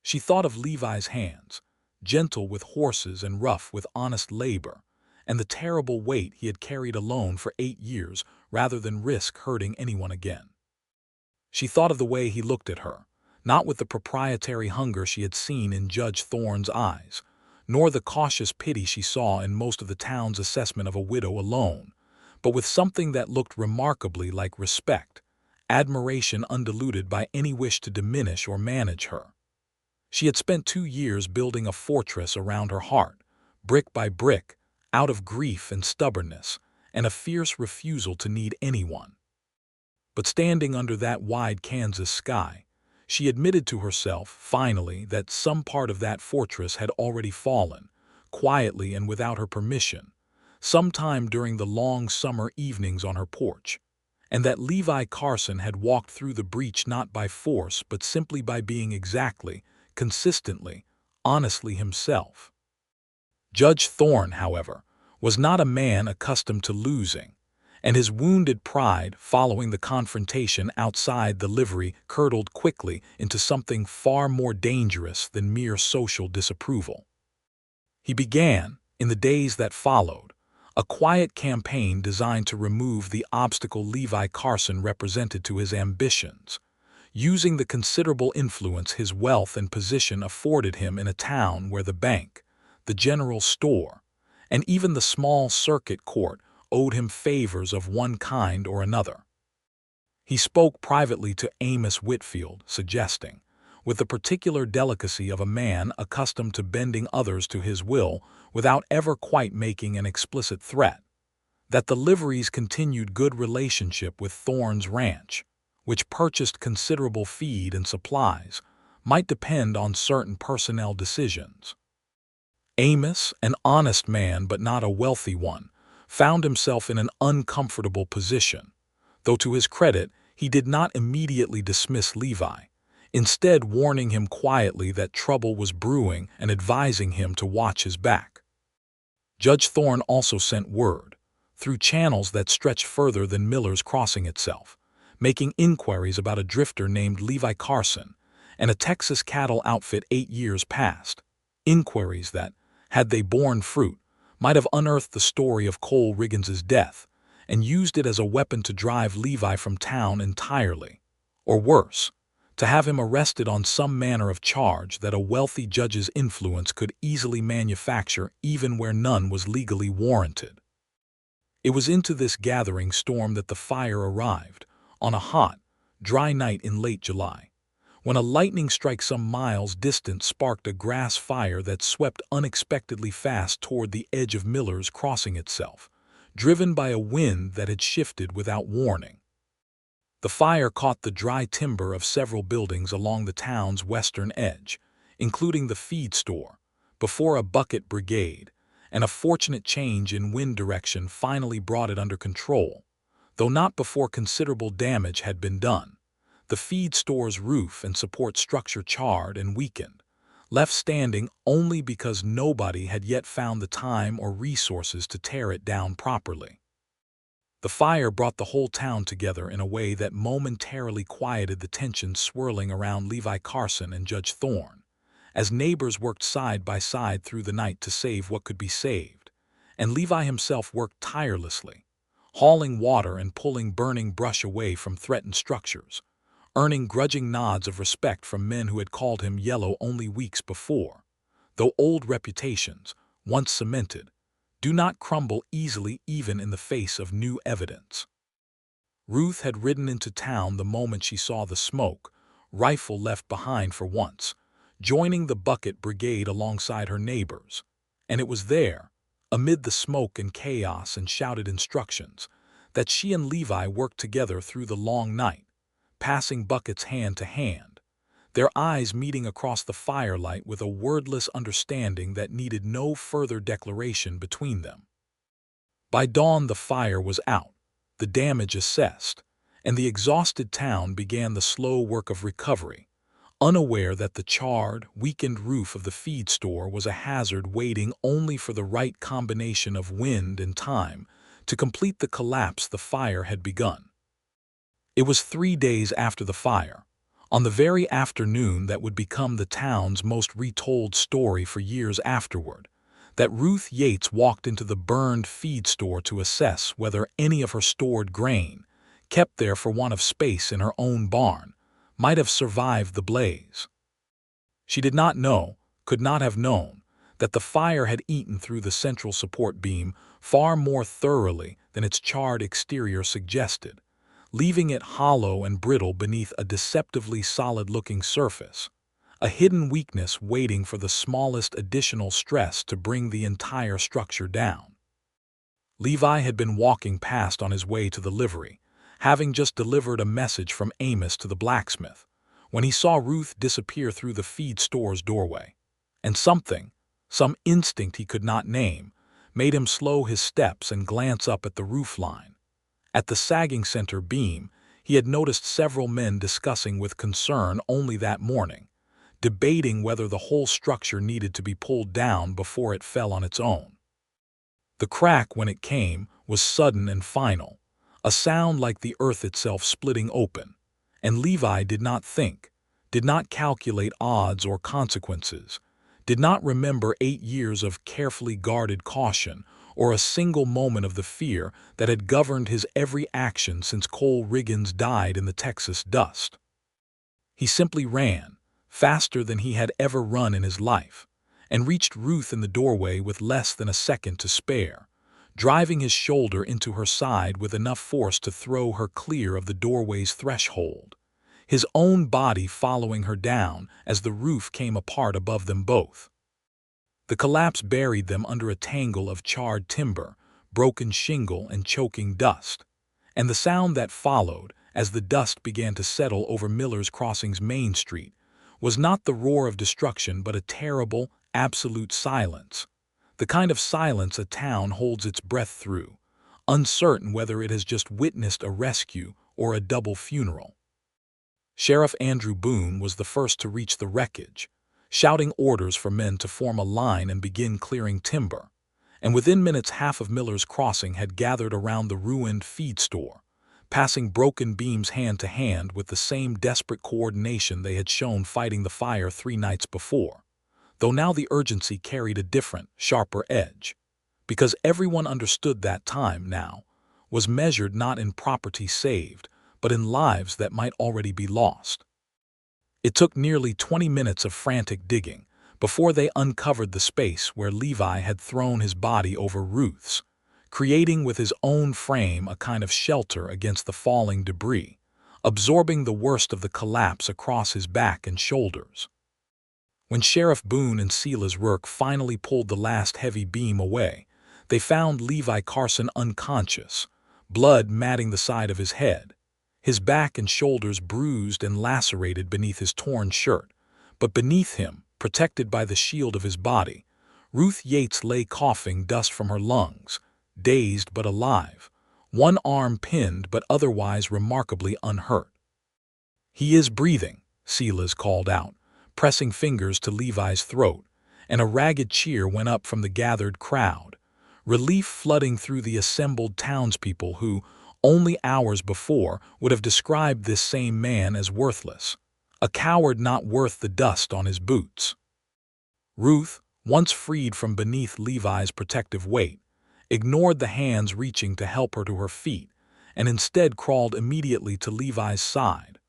She thought of Levi's hands, gentle with horses and rough with honest labor, and the terrible weight he had carried alone for 8 years rather than risk hurting anyone again. She thought of the way he looked at her, not with the proprietary hunger she had seen in Judge Thorne's eyes, nor the cautious pity she saw in most of the town's assessment of a widow alone, but with something that looked remarkably like respect, admiration undiluted by any wish to diminish or manage her. She had spent 2 years building a fortress around her heart, brick by brick, out of grief and stubbornness, and a fierce refusal to need anyone. But standing under that wide Kansas sky, she admitted to herself, finally, that some part of that fortress had already fallen, quietly and without her permission, sometime during the long summer evenings on her porch, and that Levi Carson had walked through the breach not by force but simply by being exactly, consistently, honestly himself. Judge Thorne, however, was not a man accustomed to losing, and his wounded pride following the confrontation outside the livery curdled quickly into something far more dangerous than mere social disapproval. He began, in the days that followed, a quiet campaign designed to remove the obstacle Levi Carson represented to his ambitions, using the considerable influence his wealth and position afforded him in a town where the bank, the general store, and even the small circuit court owed him favors of one kind or another. He spoke privately to Amos Whitfield, suggesting, with the particular delicacy of a man accustomed to bending others to his will without ever quite making an explicit threat. That the liveries continued good relationship with Thorne's ranch, which purchased considerable feed and supplies, might depend on certain personnel decisions. Amos, an honest man but not a wealthy one, found himself in an uncomfortable position, though to his credit he did not immediately dismiss Levi, instead warning him quietly that trouble was brewing and advising him to watch his back. Judge Thorne also sent word, through channels that stretched further than Miller's Crossing itself, making inquiries about a drifter named Levi Carson and a Texas cattle outfit 8 years past, inquiries that, had they borne fruit, might have unearthed the story of Cole Riggins's death and used it as a weapon to drive Levi from town entirely, or worse, to have him arrested on some manner of charge that a wealthy judge's influence could easily manufacture even where none was legally warranted. It was into this gathering storm that the fire arrived, on a hot, dry night in late July, when a lightning strike some miles distant sparked a grass fire that swept unexpectedly fast toward the edge of Miller's Crossing itself, driven by a wind that had shifted without warning. The fire caught the dry timber of several buildings along the town's western edge, including the feed store, before a bucket brigade, and a fortunate change in wind direction finally brought it under control, though not before considerable damage had been done. The feed store's roof and support structure charred and weakened, left standing only because nobody had yet found the time or resources to tear it down properly. The fire brought the whole town together in a way that momentarily quieted the tension swirling around Levi Carson and Judge Thorne, as neighbors worked side by side through the night to save what could be saved, and Levi himself worked tirelessly, hauling water and pulling burning brush away from threatened structures, earning grudging nods of respect from men who had called him yellow only weeks before, though old reputations, once cemented, do not crumble easily even in the face of new evidence. Ruth had ridden into town the moment she saw the smoke, rifle left behind for once, joining the bucket brigade alongside her neighbors, and it was there, amid the smoke and chaos and shouted instructions, that she and Levi worked together through the long night, passing buckets hand to hand, their eyes meeting across the firelight with a wordless understanding that needed no further declaration between them. By dawn the fire was out, the damage assessed, and the exhausted town began the slow work of recovery, unaware that the charred, weakened roof of the feed store was a hazard waiting only for the right combination of wind and time to complete the collapse the fire had begun. It was 3 days after the fire, on the very afternoon that would become the town's most retold story for years afterward, that Ruth Yates walked into the burned feed store to assess whether any of her stored grain, kept there for want of space in her own barn, might have survived the blaze. She did not know, could not have known, that the fire had eaten through the central support beam far more thoroughly than its charred exterior suggested, leaving it hollow and brittle beneath a deceptively solid-looking surface, a hidden weakness waiting for the smallest additional stress to bring the entire structure down. Levi had been walking past on his way to the livery, having just delivered a message from Amos to the blacksmith, when he saw Ruth disappear through the feed store's doorway, and some instinct he could not name, made him slow his steps and glance up at the roofline. At the sagging center beam, he had noticed several men discussing with concern only that morning, debating whether the whole structure needed to be pulled down before it fell on its own. The crack, when it came, was sudden and final, a sound like the earth itself splitting open, and Levi did not think, did not calculate odds or consequences, did not remember 8 years of carefully guarded caution or a single moment of the fear that had governed his every action since Cole Riggins died in the Texas dust. He simply ran, faster than he had ever run in his life, and reached Ruth in the doorway with less than a second to spare, driving his shoulder into her side with enough force to throw her clear of the doorway's threshold. his own body following her down as the roof came apart above them both. The collapse buried them under a tangle of charred timber, broken shingle, and choking dust. And the sound that followed, as the dust began to settle over Miller's Crossing's Main Street, was not the roar of destruction but a terrible, absolute silence. The kind of silence a town holds its breath through, uncertain whether it has just witnessed a rescue or a double funeral. Sheriff Andrew Boone was the first to reach the wreckage, shouting orders for men to form a line and begin clearing timber. And within minutes half of Miller's Crossing had gathered around the ruined feed store, passing broken beams hand to hand with the same desperate coordination they had shown fighting the fire 3 nights before, though now the urgency carried a different, sharper edge, because everyone understood that time now was measured not in property saved, but in lives that might already be lost. It took nearly 20 minutes of frantic digging before they uncovered the space where Levi had thrown his body over Ruth's, creating with his own frame a kind of shelter against the falling debris, absorbing the worst of the collapse across his back and shoulders. When Sheriff Boone and Silas Rourke finally pulled the last heavy beam away, they found Levi Carson unconscious, blood matting the side of his head, his back and shoulders bruised and lacerated beneath his torn shirt, but beneath him, protected by the shield of his body, Ruth Yates lay coughing dust from her lungs, dazed but alive, one arm pinned but otherwise remarkably unhurt. "He is breathing," Silas called out, pressing fingers to Levi's throat, and a ragged cheer went up from the gathered crowd, relief flooding through the assembled townspeople who, only hours before, would have described this same man as worthless, a coward not worth the dust on his boots. Ruth, once freed from beneath Levi's protective weight, ignored the hands reaching to help her to her feet, and instead crawled immediately to Levi's side,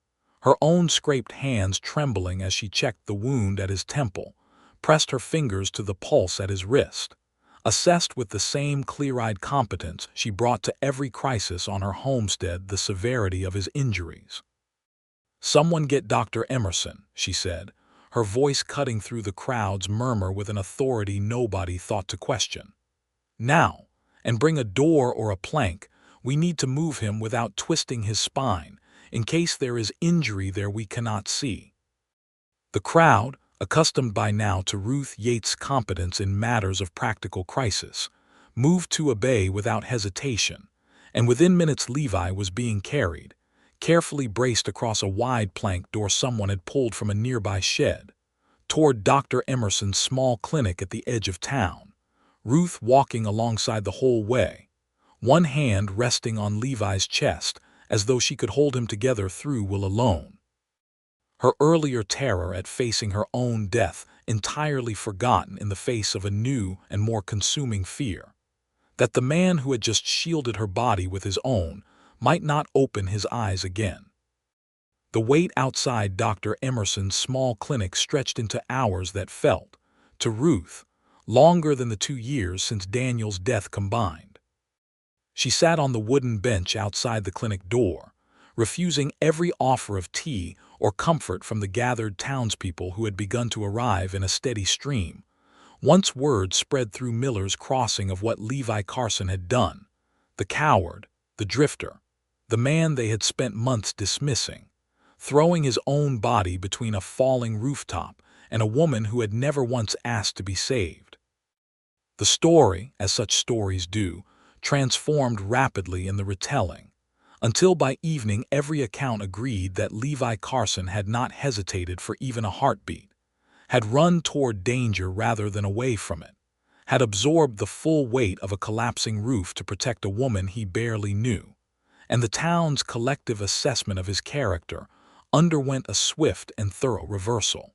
her own scraped hands trembling as she checked the wound at his temple, pressed her fingers to the pulse at his wrist, assessed with the same clear-eyed competence she brought to every crisis on her homestead the severity of his injuries. "Someone get Dr. Emerson," she said, her voice cutting through the crowd's murmur with an authority nobody thought to question. "Now, and bring a door or a plank. We need to move him without twisting his spine, in case there is injury there we cannot see." The crowd, accustomed by now to Ruth Yates' competence in matters of practical crisis, moved to obey without hesitation, and within minutes Levi was being carried, carefully braced across a wide plank door someone had pulled from a nearby shed, toward Dr. Emerson's small clinic at the edge of town, Ruth walking alongside the whole way, one hand resting on Levi's chest as though she could hold him together through will alone. Her earlier terror at facing her own death entirely forgotten in the face of a new and more consuming fear, that the man who had just shielded her body with his own might not open his eyes again. The wait outside Dr. Emerson's small clinic stretched into hours that felt, to Ruth, longer than the 2 years since Daniel's death combined. She sat on the wooden bench outside the clinic door, refusing every offer of tea or comfort from the gathered townspeople who had begun to arrive in a steady stream, once word spread through Miller's Crossing of what Levi Carson had done, the coward, the drifter, the man they had spent months dismissing, throwing his own body between a falling rooftop and a woman who had never once asked to be saved. The story, as such stories do, transformed rapidly in the retelling, until by evening every account agreed that Levi Carson had not hesitated for even a heartbeat, had run toward danger rather than away from it, had absorbed the full weight of a collapsing roof to protect a woman he barely knew, and the town's collective assessment of his character underwent a swift and thorough reversal.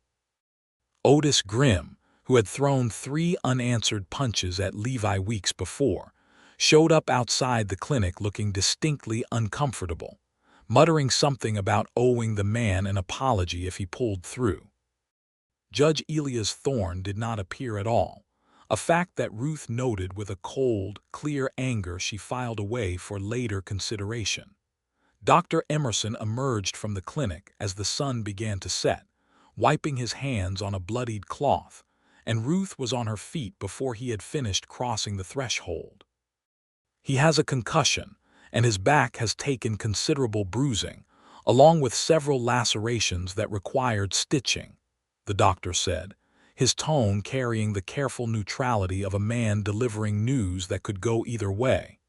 Otis Grimm, who had thrown 3 unanswered punches at Levi weeks before, showed up outside the clinic looking distinctly uncomfortable, muttering something about owing the man an apology if he pulled through. Judge Elias Thorne did not appear at all, a fact that Ruth noted with a cold, clear anger she filed away for later consideration. Dr. Emerson emerged from the clinic as the sun began to set, wiping his hands on a bloodied cloth, and Ruth was on her feet before he had finished crossing the threshold. "He has a concussion, and his back has taken considerable bruising, along with several lacerations that required stitching," the doctor said, his tone carrying the careful neutrality of a man delivering news that could go either way.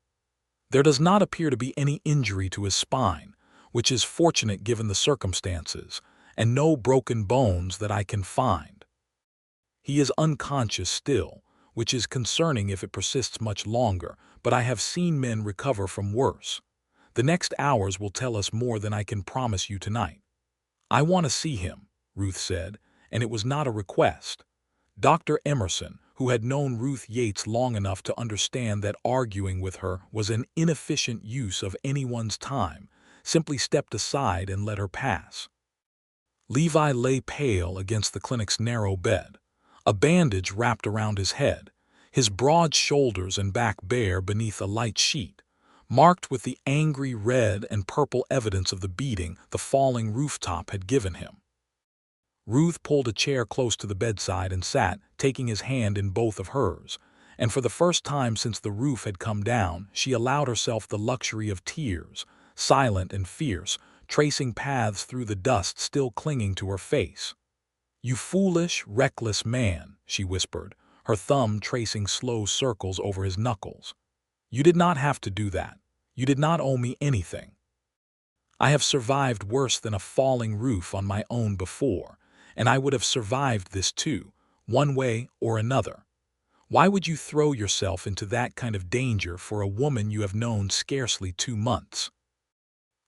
"There does not appear to be any injury to his spine, which is fortunate given the circumstances, and no broken bones that I can find. He is unconscious still, which is concerning if it persists much longer, but I have seen men recover from worse. The next hours will tell us more than I can promise you tonight." "I want to see him," Ruth said, and it was not a request. Dr. Emerson, who had known Ruth Yates long enough to understand that arguing with her was an inefficient use of anyone's time, simply stepped aside and let her pass. Levi lay pale against the clinic's narrow bed, a bandage wrapped around his head, his broad shoulders and back bare beneath a light sheet, marked with the angry red and purple evidence of the beating the falling rooftop had given him. Ruth pulled a chair close to the bedside and sat, taking his hand in both of hers, and for the first time since the roof had come down, she allowed herself the luxury of tears, silent and fierce, tracing paths through the dust still clinging to her face. "You foolish, reckless man," she whispered, her thumb tracing slow circles over his knuckles. "You did not have to do that. You did not owe me anything. I have survived worse than a falling roof on my own before, and I would have survived this too, one way or another. Why would you throw yourself into that kind of danger for a woman you have known scarcely 2 months?"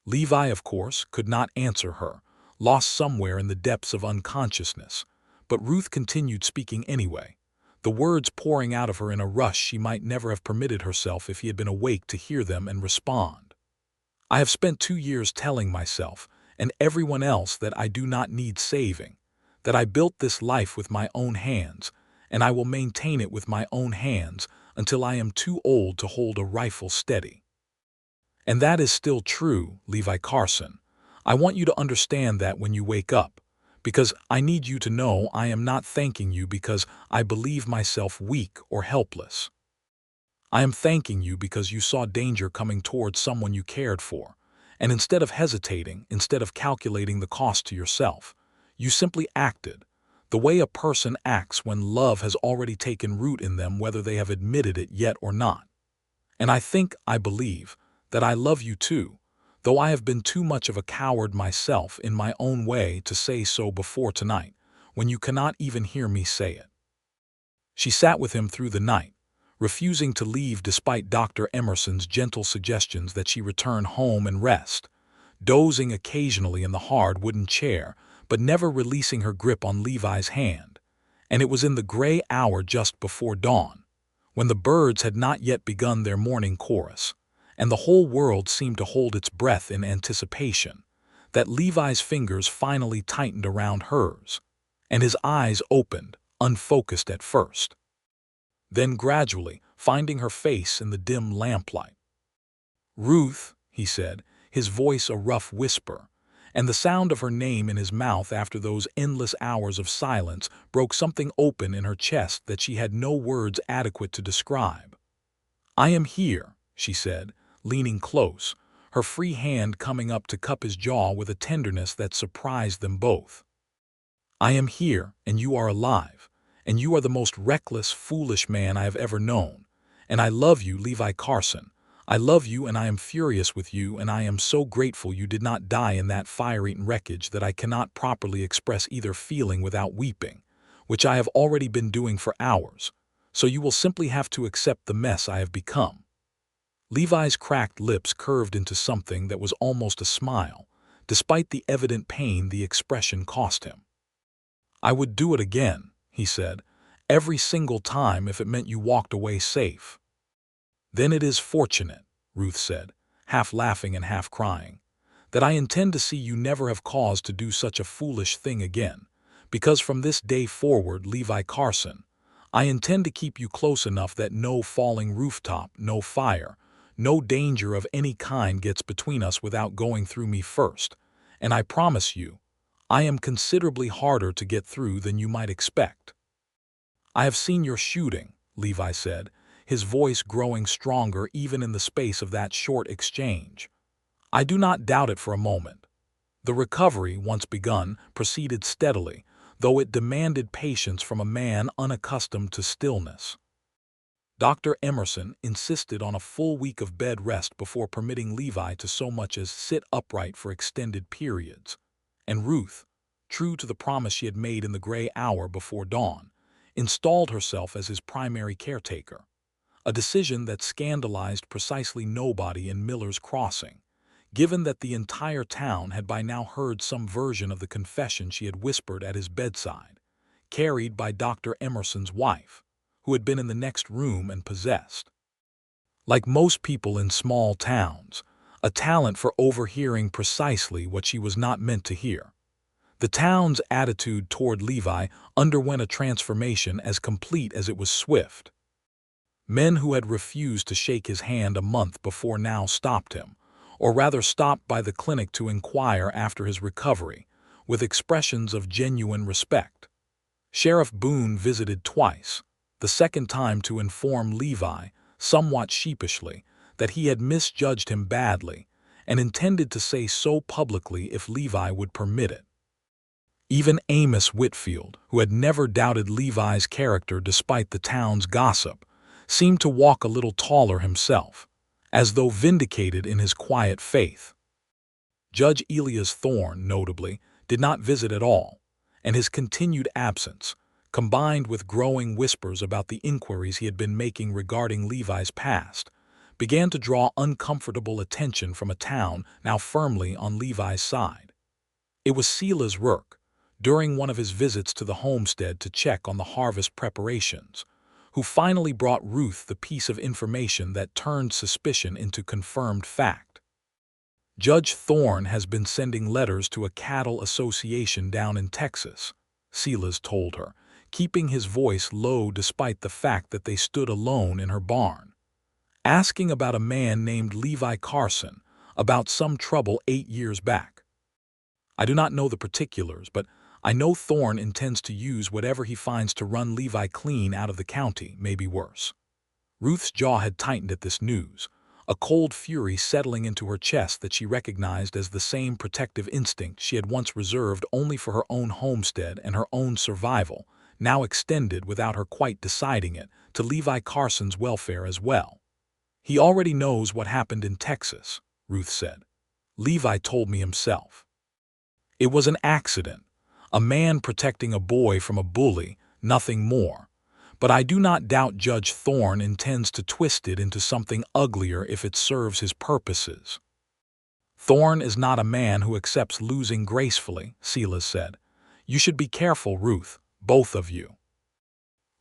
Levi, of course, could not answer her, lost somewhere in the depths of unconsciousness, but Ruth continued speaking anyway, the words pouring out of her in a rush she might never have permitted herself if he had been awake to hear them and respond. "I have spent 2 years telling myself, and everyone else, that I do not need saving, that I built this life with my own hands, and I will maintain it with my own hands until I am too old to hold a rifle steady. And that is still true, Levi Carson. I want you to understand that when you wake up, because I need you to know I am not thanking you because I believe myself weak or helpless. I am thanking you because you saw danger coming towards someone you cared for, and instead of hesitating, instead of calculating the cost to yourself, you simply acted, the way a person acts when love has already taken root in them, whether they have admitted it yet or not. And I believe, that I love you too, though I have been too much of a coward myself in my own way to say so before tonight, when you cannot even hear me say it." She sat with him through the night, refusing to leave despite Dr. Emerson's gentle suggestions that she return home and rest, dozing occasionally in the hard wooden chair, but never releasing her grip on Levi's hand. And it was in the gray hour just before dawn, when the birds had not yet begun their morning chorus, and the whole world seemed to hold its breath in anticipation, that Levi's fingers finally tightened around hers, and his eyes opened, unfocused at first, then gradually finding her face in the dim lamplight. "Ruth," he said, his voice a rough whisper, and the sound of her name in his mouth after those endless hours of silence broke something open in her chest that she had no words adequate to describe. "I am here," she said, leaning close, her free hand coming up to cup his jaw with a tenderness that surprised them both. "I am here, and you are alive, and you are the most reckless, foolish man I have ever known, and I love you, Levi Carson. I love you, and I am furious with you, and I am so grateful you did not die in that fire-eaten wreckage that I cannot properly express either feeling without weeping, which I have already been doing for hours, so you will simply have to accept the mess I have become." Levi's cracked lips curved into something that was almost a smile, despite the evident pain the expression cost him. "I would do it again," he said, "every single time if it meant you walked away safe." "Then it is fortunate," Ruth said, half laughing and half crying, "that I intend to see you never have cause to do such a foolish thing again, because from this day forward, Levi Carson, I intend to keep you close enough that no falling rooftop, no fire, No danger of any kind gets between us without going through me first, and I promise you, I am considerably harder to get through than you might expect." "I have seen your shooting," Levi said, his voice growing stronger even in the space of that short exchange. "I do not doubt it for a moment." The recovery, once begun, proceeded steadily, though it demanded patience from a man unaccustomed to stillness. Dr. Emerson insisted on a full week of bed rest before permitting Levi to so much as sit upright for extended periods, and Ruth, true to the promise she had made in the gray hour before dawn, installed herself as his primary caretaker, a decision that scandalized precisely nobody in Miller's Crossing, given that the entire town had by now heard some version of the confession she had whispered at his bedside, carried by Dr. Emerson's wife, who had been in the next room and possessed, like most people in small towns, a talent for overhearing precisely what she was not meant to hear. The town's attitude toward Levi underwent a transformation as complete as it was swift. Men who had refused to shake his hand a month before now stopped him, or rather stopped by the clinic to inquire after his recovery, with expressions of genuine respect. Sheriff Boone visited twice, the second time to inform Levi, somewhat sheepishly, that he had misjudged him badly and intended to say so publicly if Levi would permit it. Even Amos Whitfield, who had never doubted Levi's character despite the town's gossip, seemed to walk a little taller himself, as though vindicated in his quiet faith. Judge Elias Thorne, notably, did not visit at all, and his continued absence, combined with growing whispers about the inquiries he had been making regarding Levi's past, began to draw uncomfortable attention from a town now firmly on Levi's side. It was Sela's Rourke, during one of his visits to the homestead to check on the harvest preparations, who finally brought Ruth the piece of information that turned suspicion into confirmed fact. "Judge Thorne has been sending letters to a cattle association down in Texas," Silas told her, keeping his voice low despite the fact that they stood alone in her barn, "asking about a man named Levi Carson, about some trouble 8 years back. I do not know the particulars, but I know Thorne intends to use whatever he finds to run Levi clean out of the county, maybe worse." Ruth's jaw had tightened at this news, a cold fury settling into her chest that she recognized as the same protective instinct she had once reserved only for her own homestead and her own survival, now extended without her quite deciding it, to Levi Carson's welfare as well. "He already knows what happened in Texas," Ruth said. "Levi told me himself. It was an accident, a man protecting a boy from a bully, nothing more. But I do not doubt Judge Thorne intends to twist it into something uglier if it serves his purposes." "Thorne is not a man who accepts losing gracefully," Silas said. "You should be careful, Ruth, both of you."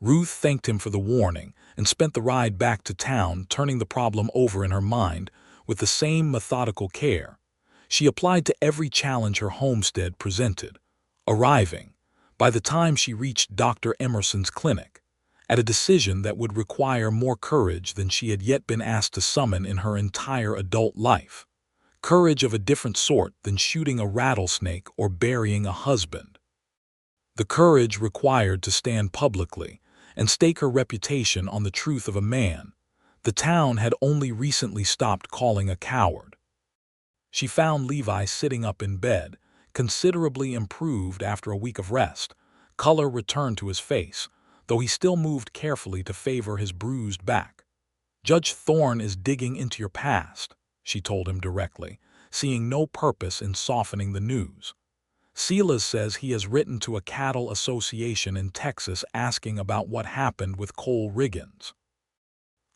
Ruth thanked him for the warning and spent the ride back to town turning the problem over in her mind with the same methodical care. She applied to every challenge her homestead presented, arriving, by the time she reached Dr. Emerson's clinic, at a decision that would require more courage than she had yet been asked to summon in her entire adult life. Courage of a different sort than shooting a rattlesnake or burying a husband. The courage required to stand publicly and stake her reputation on the truth of a man the town had only recently stopped calling a coward. She found Levi sitting up in bed, considerably improved after a week of rest. Color returned to his face, though he still moved carefully to favor his bruised back. "Judge Thorne is digging into your past," she told him directly, seeing no purpose in softening the news. "Silas says he has written to a cattle association in Texas asking about what happened with Cole Riggins."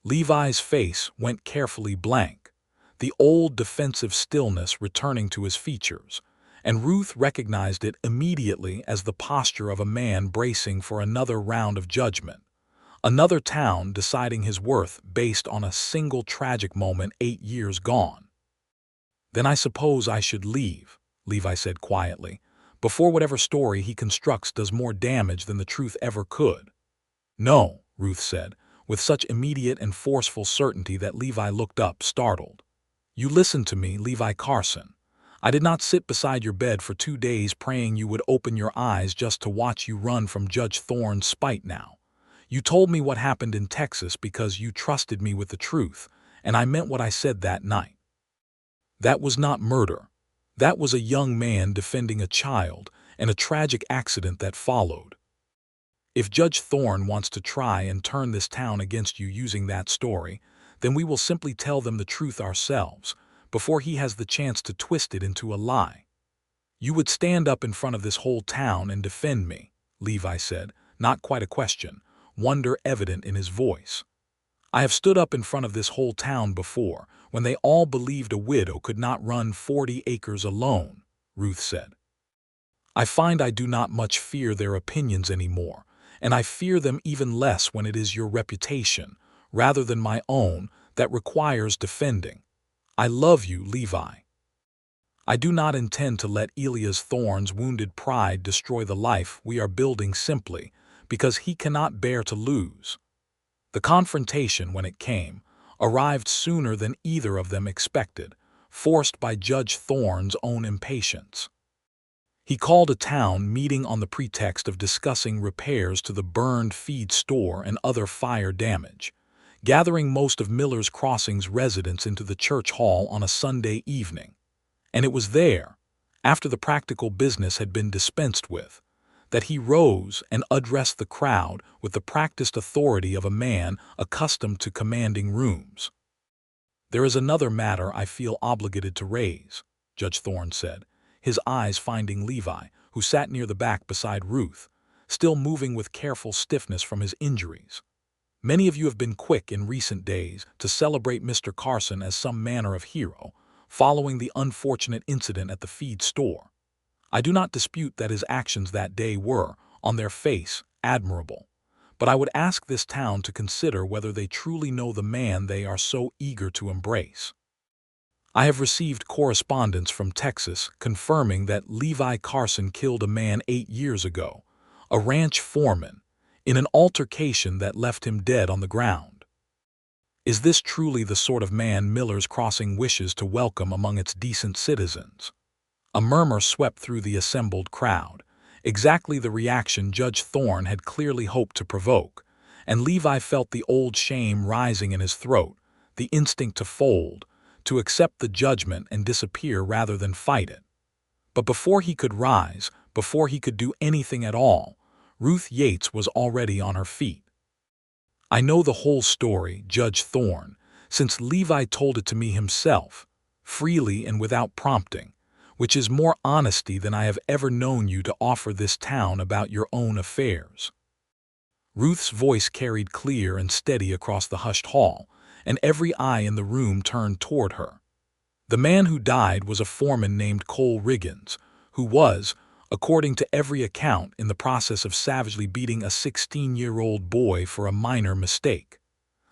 Levi's face went carefully blank, the old defensive stillness returning to his features, and Ruth recognized it immediately as the posture of a man bracing for another round of judgment, another town deciding his worth based on a single tragic moment 8 years gone. "Then I suppose I should leave," Levi said quietly, "before whatever story he constructs does more damage than the truth ever could." "No," Ruth said, with such immediate and forceful certainty that Levi looked up, startled. "You listened to me, Levi Carson. I did not sit beside your bed for 2 days praying you would open your eyes just to watch you run from Judge Thorne's spite now. You told me what happened in Texas because you trusted me with the truth, and I meant what I said that night. That was not murder. That was a young man defending a child and a tragic accident that followed. If Judge Thorne wants to try and turn this town against you using that story, then we will simply tell them the truth ourselves, before he has the chance to twist it into a lie. You would stand up in front of this whole town and defend me," Levi said, not quite a question, wonder evident in his voice. "I have stood up in front of this whole town before, when they all believed a widow could not run 40 acres alone," Ruth said. "I find I do not much fear their opinions anymore, and I fear them even less when it is your reputation, rather than my own, that requires defending. I love you, Levi. I do not intend to let Elias Thorne's wounded pride destroy the life we are building simply because he cannot bear to lose." The confrontation, when it came, arrived sooner than either of them expected, forced by Judge Thorne's own impatience. He called a town meeting on the pretext of discussing repairs to the burned feed store and other fire damage, gathering most of Miller's Crossing's residents into the church hall on a Sunday evening. And it was there, after the practical business had been dispensed with, that he rose and addressed the crowd with the practiced authority of a man accustomed to commanding rooms. "There is another matter I feel obligated to raise," Judge Thorne said, his eyes finding Levi, who sat near the back beside Ruth, still moving with careful stiffness from his injuries. "Many of you have been quick in recent days to celebrate Mr. Carson as some manner of hero, following the unfortunate incident at the feed store. I do not dispute that his actions that day were, on their face, admirable, but I would ask this town to consider whether they truly know the man they are so eager to embrace. I have received correspondence from Texas confirming that Levi Carson killed a man 8 years ago, a ranch foreman, in an altercation that left him dead on the ground. Is this truly the sort of man Miller's Crossing wishes to welcome among its decent citizens?" A murmur swept through the assembled crowd, exactly the reaction Judge Thorne had clearly hoped to provoke, and Levi felt the old shame rising in his throat, the instinct to fold, to accept the judgment and disappear rather than fight it. But before he could rise, before he could do anything at all, Ruth Yates was already on her feet. "I know the whole story, Judge Thorne, since Levi told it to me himself, freely and without prompting, which is more honesty than I have ever known you to offer this town about your own affairs." Ruth's voice carried clear and steady across the hushed hall, and every eye in the room turned toward her. "The man who died was a foreman named Cole Riggins, who was, according to every account, in the process of savagely beating a 16-year-old boy for a minor mistake.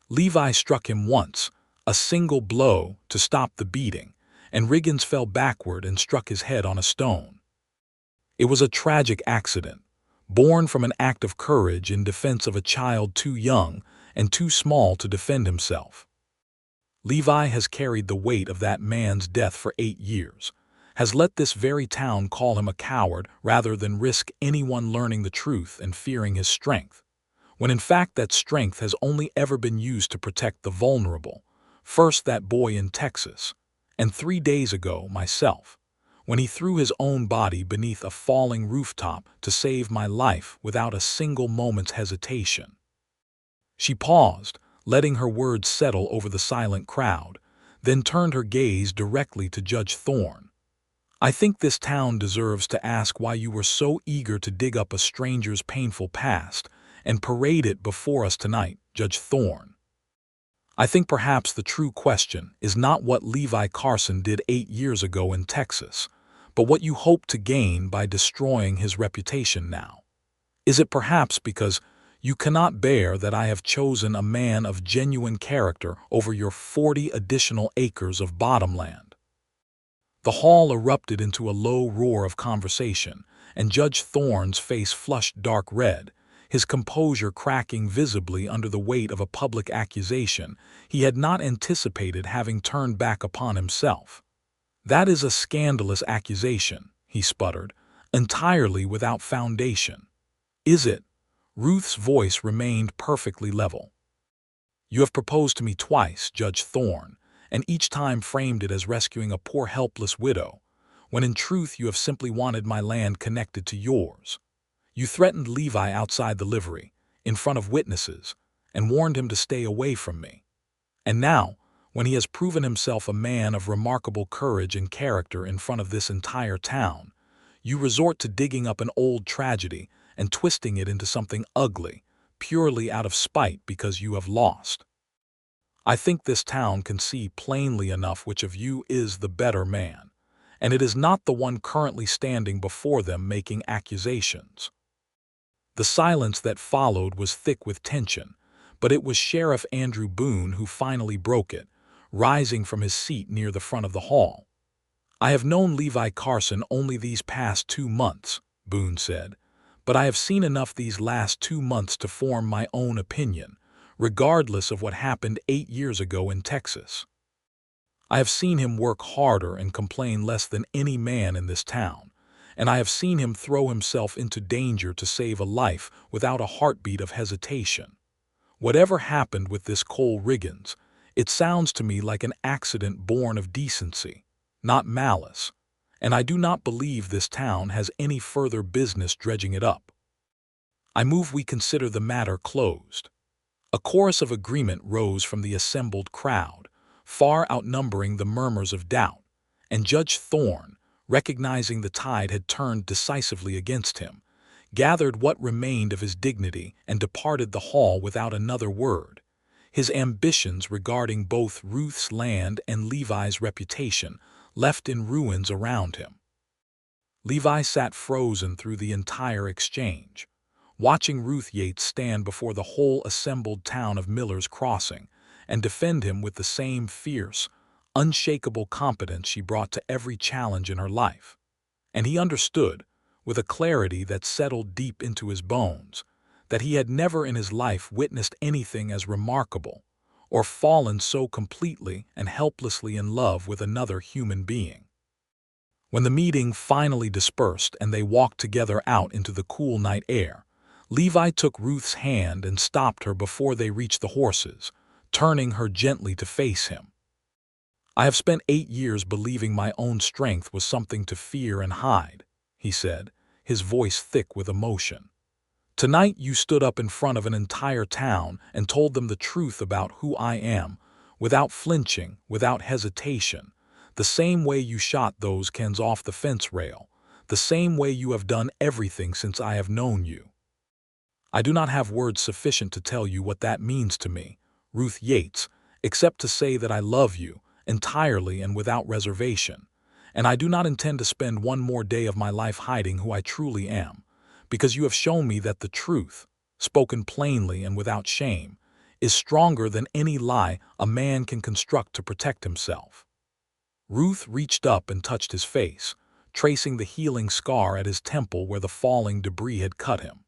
Levi struck him once, a single blow, to stop the beating, and Riggins fell backward and struck his head on a stone. It was a tragic accident, born from an act of courage in defense of a child too young and too small to defend himself. Levi has carried the weight of that man's death for 8 years, has let this very town call him a coward rather than risk anyone learning the truth and fearing his strength, when in fact that strength has only ever been used to protect the vulnerable, first that boy in Texas, and 3 days ago myself, when he threw his own body beneath a falling rooftop to save my life without a single moment's hesitation." She paused, letting her words settle over the silent crowd, then turned her gaze directly to Judge Thorne. "I think this town deserves to ask why you were so eager to dig up a stranger's painful past and parade it before us tonight, Judge Thorne. I think perhaps the true question is not what Levi Carson did 8 years ago in Texas, but what you hope to gain by destroying his reputation now. Is it perhaps because you cannot bear that I have chosen a man of genuine character over your 40 additional acres of bottomland?" The hall erupted into a low roar of conversation, and Judge Thorne's face flushed dark red, his composure cracking visibly under the weight of a public accusation he had not anticipated having turned back upon himself. "That is a scandalous accusation," he sputtered, "entirely without foundation." "Is it?" Ruth's voice remained perfectly level. "You have proposed to me twice, Judge Thorne, and each time framed it as rescuing a poor helpless widow, when in truth you have simply wanted my land connected to yours. You threatened Levi outside the livery, in front of witnesses, and warned him to stay away from me. And now, when he has proven himself a man of remarkable courage and character in front of this entire town, you resort to digging up an old tragedy and twisting it into something ugly, purely out of spite because you have lost. I think this town can see plainly enough which of you is the better man, and it is not the one currently standing before them making accusations." The silence that followed was thick with tension, but it was Sheriff Andrew Boone who finally broke it, rising from his seat near the front of the hall. "I have known Levi Carson only these past 2 months," Boone said, "but I have seen enough these last 2 months to form my own opinion, regardless of what happened 8 years ago in Texas. I have seen him work harder and complain less than any man in this town, and I have seen him throw himself into danger to save a life without a heartbeat of hesitation. Whatever happened with this Cole Riggins, it sounds to me like an accident born of decency, not malice, and I do not believe this town has any further business dredging it up. I move we consider the matter closed." A chorus of agreement rose from the assembled crowd, far outnumbering the murmurs of doubt, and Judge Thorne, recognizing the tide had turned decisively against him, gathered what remained of his dignity and departed the hall without another word, his ambitions regarding both Ruth's land and Levi's reputation left in ruins around him. Levi sat frozen through the entire exchange, watching Ruth Yates stand before the whole assembled town of Miller's Crossing and defend him with the same fierce, unshakable competence she brought to every challenge in her life. And he understood, with a clarity that settled deep into his bones, that he had never in his life witnessed anything as remarkable, or fallen so completely and helplessly in love with another human being. When the meeting finally dispersed and they walked together out into the cool night air, Levi took Ruth's hand and stopped her before they reached the horses, turning her gently to face him. "I have spent 8 years believing my own strength was something to fear and hide," he said, his voice thick with emotion. "Tonight you stood up in front of an entire town and told them the truth about who I am, without flinching, without hesitation, the same way you shot those Kens off the fence rail, the same way you have done everything since I have known you. I do not have words sufficient to tell you what that means to me, Ruth Yates, except to say that I love you, entirely and without reservation, and I do not intend to spend one more day of my life hiding who I truly am, because you have shown me that the truth, spoken plainly and without shame, is stronger than any lie a man can construct to protect himself." Ruth reached up and touched his face, tracing the healing scar at his temple where the falling debris had cut him.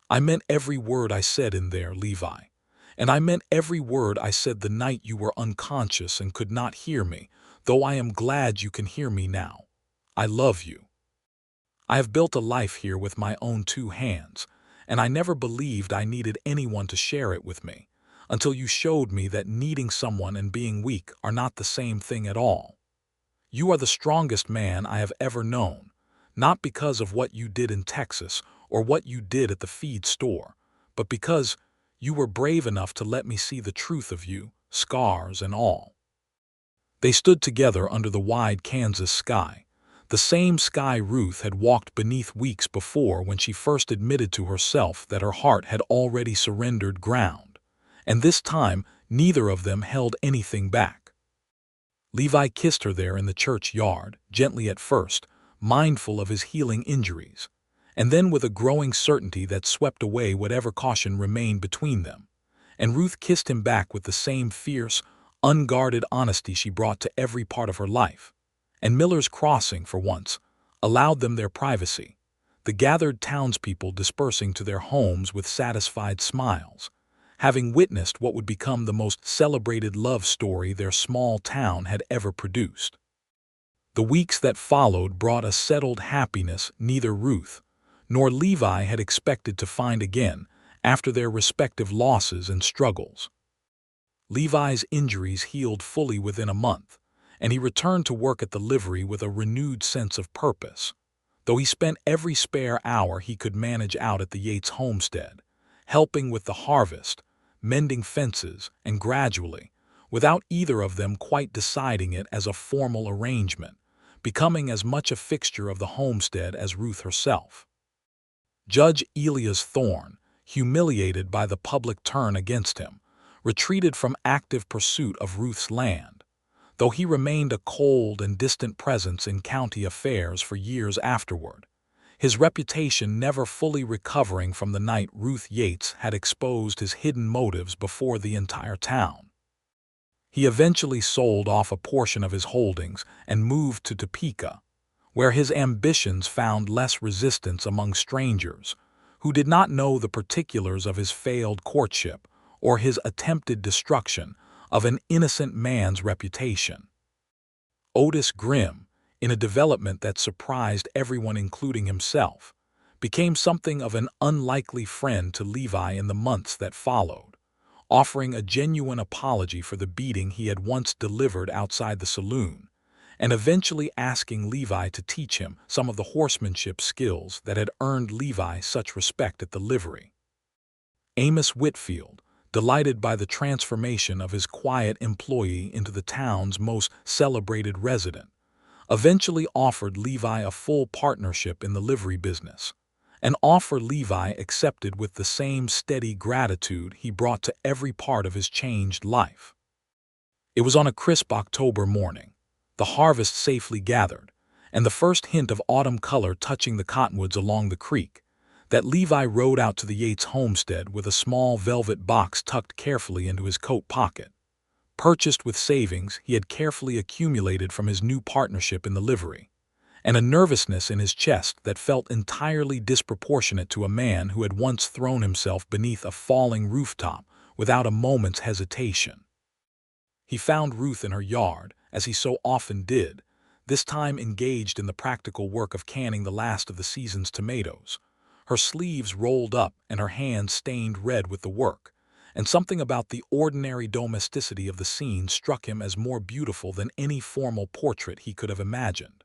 "I meant every word I said in there, Levi. And I meant every word I said the night you were unconscious and could not hear me, though I am glad you can hear me now. I love you. I have built a life here with my own 2 hands, and I never believed I needed anyone to share it with me, until you showed me that needing someone and being weak are not the same thing at all. You are the strongest man I have ever known, not because of what you did in Texas or what you did at the feed store, but because you were brave enough to let me see the truth of you, scars and all." They stood together under the wide Kansas sky, the same sky Ruth had walked beneath weeks before when she first admitted to herself that her heart had already surrendered ground, and this time neither of them held anything back. Levi kissed her there in the church yard, gently at first, mindful of his healing injuries, and then with a growing certainty that swept away whatever caution remained between them, and Ruth kissed him back with the same fierce, unguarded honesty she brought to every part of her life, and Miller's Crossing, for once, allowed them their privacy, the gathered townspeople dispersing to their homes with satisfied smiles, having witnessed what would become the most celebrated love story their small town had ever produced. The weeks that followed brought a settled happiness neither Ruth nor Levi had expected to find again after their respective losses and struggles. Levi's injuries healed fully within a month, and he returned to work at the livery with a renewed sense of purpose, though he spent every spare hour he could manage out at the Yates homestead, helping with the harvest, mending fences, and gradually, without either of them quite deciding it as a formal arrangement, becoming as much a fixture of the homestead as Ruth herself. Judge Elias Thorne, humiliated by the public turn against him, retreated from active pursuit of Ruth's land, though he remained a cold and distant presence in county affairs for years afterward, his reputation never fully recovering from the night Ruth Yates had exposed his hidden motives before the entire town. He eventually sold off a portion of his holdings and moved to Topeka, where his ambitions found less resistance among strangers, who did not know the particulars of his failed courtship or his attempted destruction of an innocent man's reputation. Otis Grimm, in a development that surprised everyone including himself, became something of an unlikely friend to Levi in the months that followed, offering a genuine apology for the beating he had once delivered outside the saloon, and eventually asking Levi to teach him some of the horsemanship skills that had earned Levi such respect at the livery. Amos Whitfield, delighted by the transformation of his quiet employee into the town's most celebrated resident, eventually offered Levi a full partnership in the livery business, an offer Levi accepted with the same steady gratitude he brought to every part of his changed life. It was on a crisp October morning, the harvest safely gathered, and the first hint of autumn color touching the cottonwoods along the creek, that Levi rode out to the Yates homestead with a small velvet box tucked carefully into his coat pocket, purchased with savings he had carefully accumulated from his new partnership in the livery, and a nervousness in his chest that felt entirely disproportionate to a man who had once thrown himself beneath a falling rooftop without a moment's hesitation. He found Ruth in her yard, as he so often did, this time engaged in the practical work of canning the last of the season's tomatoes, her sleeves rolled up and her hands stained red with the work, and something about the ordinary domesticity of the scene struck him as more beautiful than any formal portrait he could have imagined.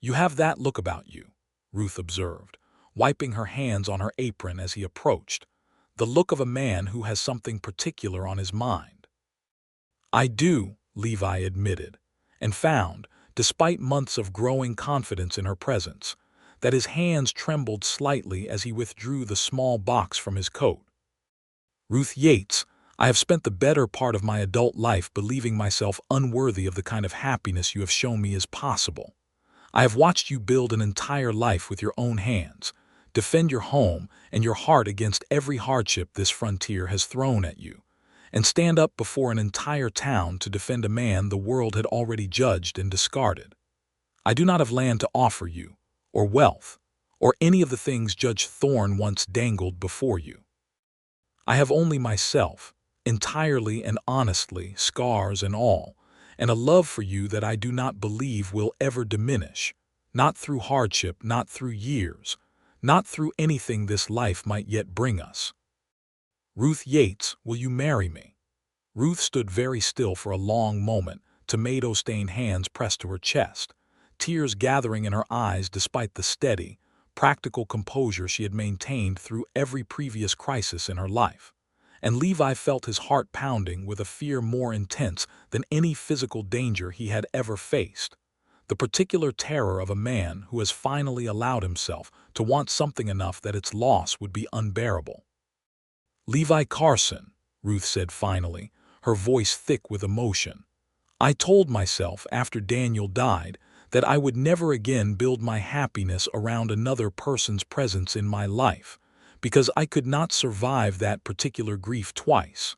"You have that look about you," Ruth observed, wiping her hands on her apron as he approached, "the look of a man who has something particular on his mind." "I do," Levi admitted, and found, despite months of growing confidence in her presence, that his hands trembled slightly as he withdrew the small box from his coat. "Ruth Yates, I have spent the better part of my adult life believing myself unworthy of the kind of happiness you have shown me is possible. I have watched you build an entire life with your own hands, defend your home and your heart against every hardship this frontier has thrown at you, and stand up before an entire town to defend a man the world had already judged and discarded. I do not have land to offer you, or wealth, or any of the things Judge Thorne once dangled before you. I have only myself, entirely and honestly, scars and all, and a love for you that I do not believe will ever diminish, not through hardship, not through years, not through anything this life might yet bring us. Ruth Yates, will you marry me?" Ruth stood very still for a long moment, tomato-stained hands pressed to her chest, tears gathering in her eyes despite the steady, practical composure she had maintained through every previous crisis in her life. And Levi felt his heart pounding with a fear more intense than any physical danger he had ever faced, the particular terror of a man who has finally allowed himself to want something enough that its loss would be unbearable. "Levi Carson," Ruth said finally, her voice thick with emotion, "I told myself after Daniel died that I would never again build my happiness around another person's presence in my life, because I could not survive that particular grief twice.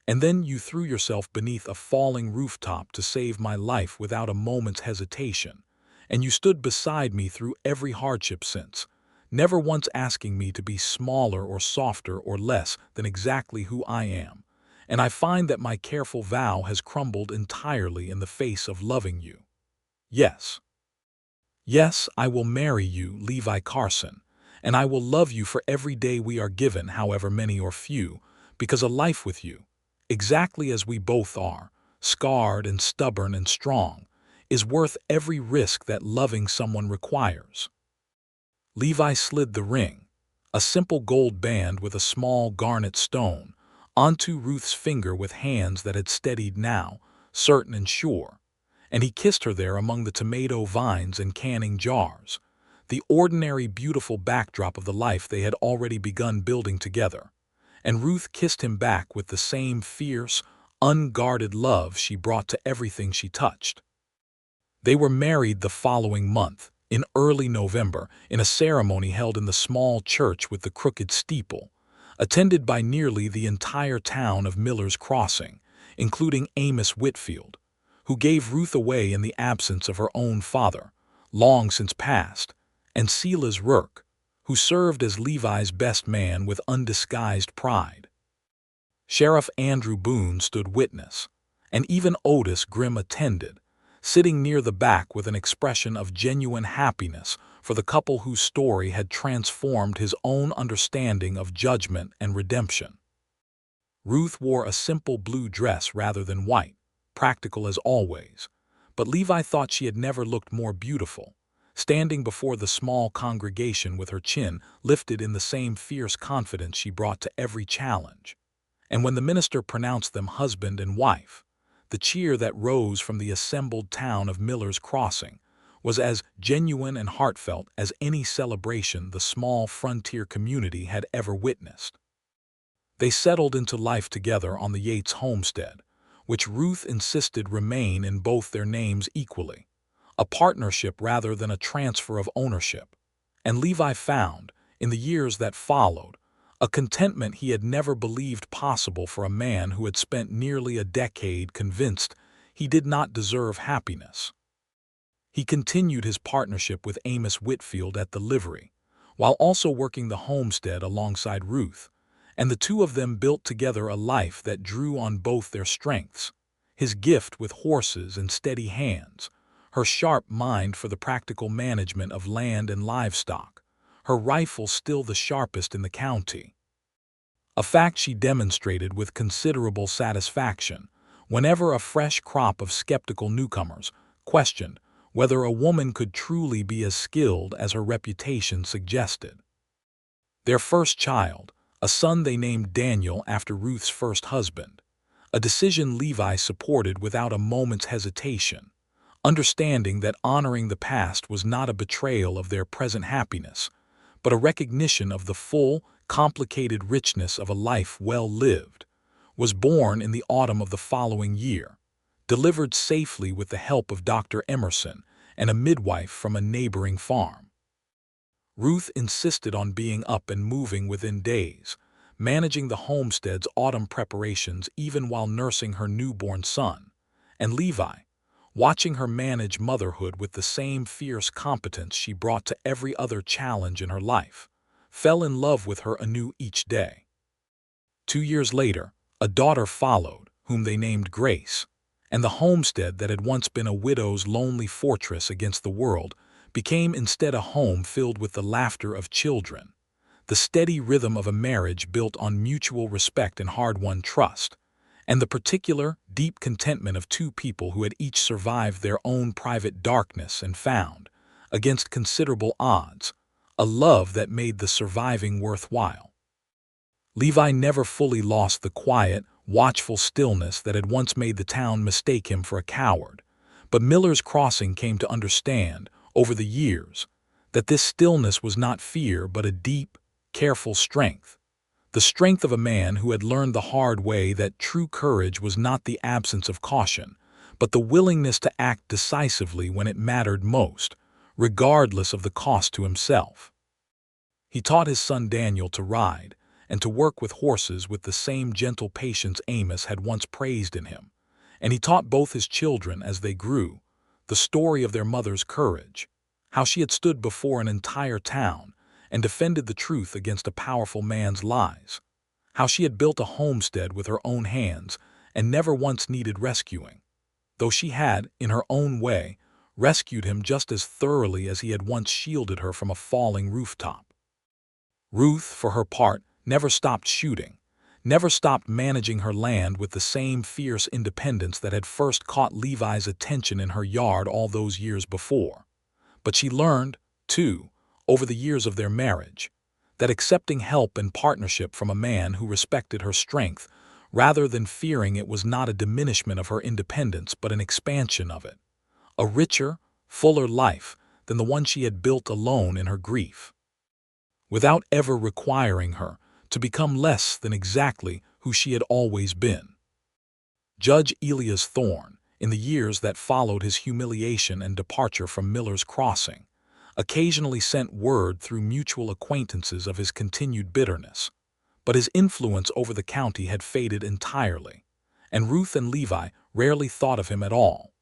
And then you threw yourself beneath a falling rooftop to save my life without a moment's hesitation, and you stood beside me through every hardship since, never once asking me to be smaller or softer or less than exactly who I am. And I find that my careful vow has crumbled entirely in the face of loving you. Yes. Yes, I will marry you, Levi Carson, and I will love you for every day we are given, however many or few, because a life with you, exactly as we both are, scarred and stubborn and strong, is worth every risk that loving someone requires. Levi slid the ring, a simple gold band with a small garnet stone, onto Ruth's finger with hands that had steadied now, certain and sure, and he kissed her there among the tomato vines and canning jars, the ordinary beautiful backdrop of the life they had already begun building together. And Ruth kissed him back with the same fierce, unguarded love she brought to everything she touched. They were married the following month, in early November, in a ceremony held in the small church with the crooked steeple, attended by nearly the entire town of Miller's Crossing, including Amos Whitfield, who gave Ruth away in the absence of her own father, long since passed, and Silas Rourke, who served as Levi's best man with undisguised pride. Sheriff Andrew Boone stood witness, and even Otis Grimm attended, sitting near the back with an expression of genuine happiness for the couple whose story had transformed his own understanding of judgment and redemption. Ruth wore a simple blue dress rather than white, practical as always, but Levi thought she had never looked more beautiful, standing before the small congregation with her chin lifted in the same fierce confidence she brought to every challenge. And when the minister pronounced them husband and wife, the cheer that rose from the assembled town of Miller's Crossing was as genuine and heartfelt as any celebration the small frontier community had ever witnessed. They settled into life together on the Yates homestead, which Ruth insisted remain in both their names equally, a partnership rather than a transfer of ownership. And Levi found, in the years that followed, a contentment he had never believed possible for a man who had spent nearly a decade convinced he did not deserve happiness. He continued his partnership with Amos Whitfield at the livery, while also working the homestead alongside Ruth, and the two of them built together a life that drew on both their strengths, his gift with horses and steady hands, her sharp mind for the practical management of land and livestock, her rifle still the sharpest in the county. A fact she demonstrated with considerable satisfaction whenever a fresh crop of skeptical newcomers questioned whether a woman could truly be as skilled as her reputation suggested. Their first child, a son they named Daniel after Ruth's first husband, a decision Levi supported without a moment's hesitation, understanding that honoring the past was not a betrayal of their present happiness, but a recognition of the full, complicated richness of a life well lived, was born in the autumn of the following year, delivered safely with the help of Dr. Emerson and a midwife from a neighboring farm. Ruth insisted on being up and moving within days, managing the homestead's autumn preparations even while nursing her newborn son, and Levi, watching her manage motherhood with the same fierce competence she brought to every other challenge in her life, fell in love with her anew each day. 2 years later, a daughter followed, whom they named Grace, and the homestead that had once been a widow's lonely fortress against the world became instead a home filled with the laughter of children, the steady rhythm of a marriage built on mutual respect and hard-won trust, and the particular, deep contentment of two people who had each survived their own private darkness and found, against considerable odds, a love that made the surviving worthwhile. Levi never fully lost the quiet, watchful stillness that had once made the town mistake him for a coward, but Miller's Crossing came to understand, over the years, that this stillness was not fear but a deep, careful strength, the strength of a man who had learned the hard way that true courage was not the absence of caution, but the willingness to act decisively when it mattered most, regardless of the cost to himself. He taught his son Daniel to ride and to work with horses with the same gentle patience Amos had once praised in him, and he taught both his children as they grew, the the story of their mother's courage, how she had stood before an entire town and defended the truth against a powerful man's lies, how she had built a homestead with her own hands and never once needed rescuing, though she had, in her own way, rescued him just as thoroughly as he had once shielded her from a falling rooftop. Ruth, for her part, never stopped shooting, never stopped managing her land with the same fierce independence that had first caught Levi's attention in her yard all those years before. But she learned, too, over the years of their marriage, that accepting help and partnership from a man who respected her strength rather than fearing it was not a diminishment of her independence but an expansion of it, a richer, fuller life than the one she had built alone in her grief, without ever requiring her to become less than exactly who she had always been. Judge Elias Thorne, in the years that followed his humiliation and departure from Miller's Crossing, occasionally sent word through mutual acquaintances of his continued bitterness, but his influence over the county had faded entirely, and Ruth and Levi rarely thought of him at all,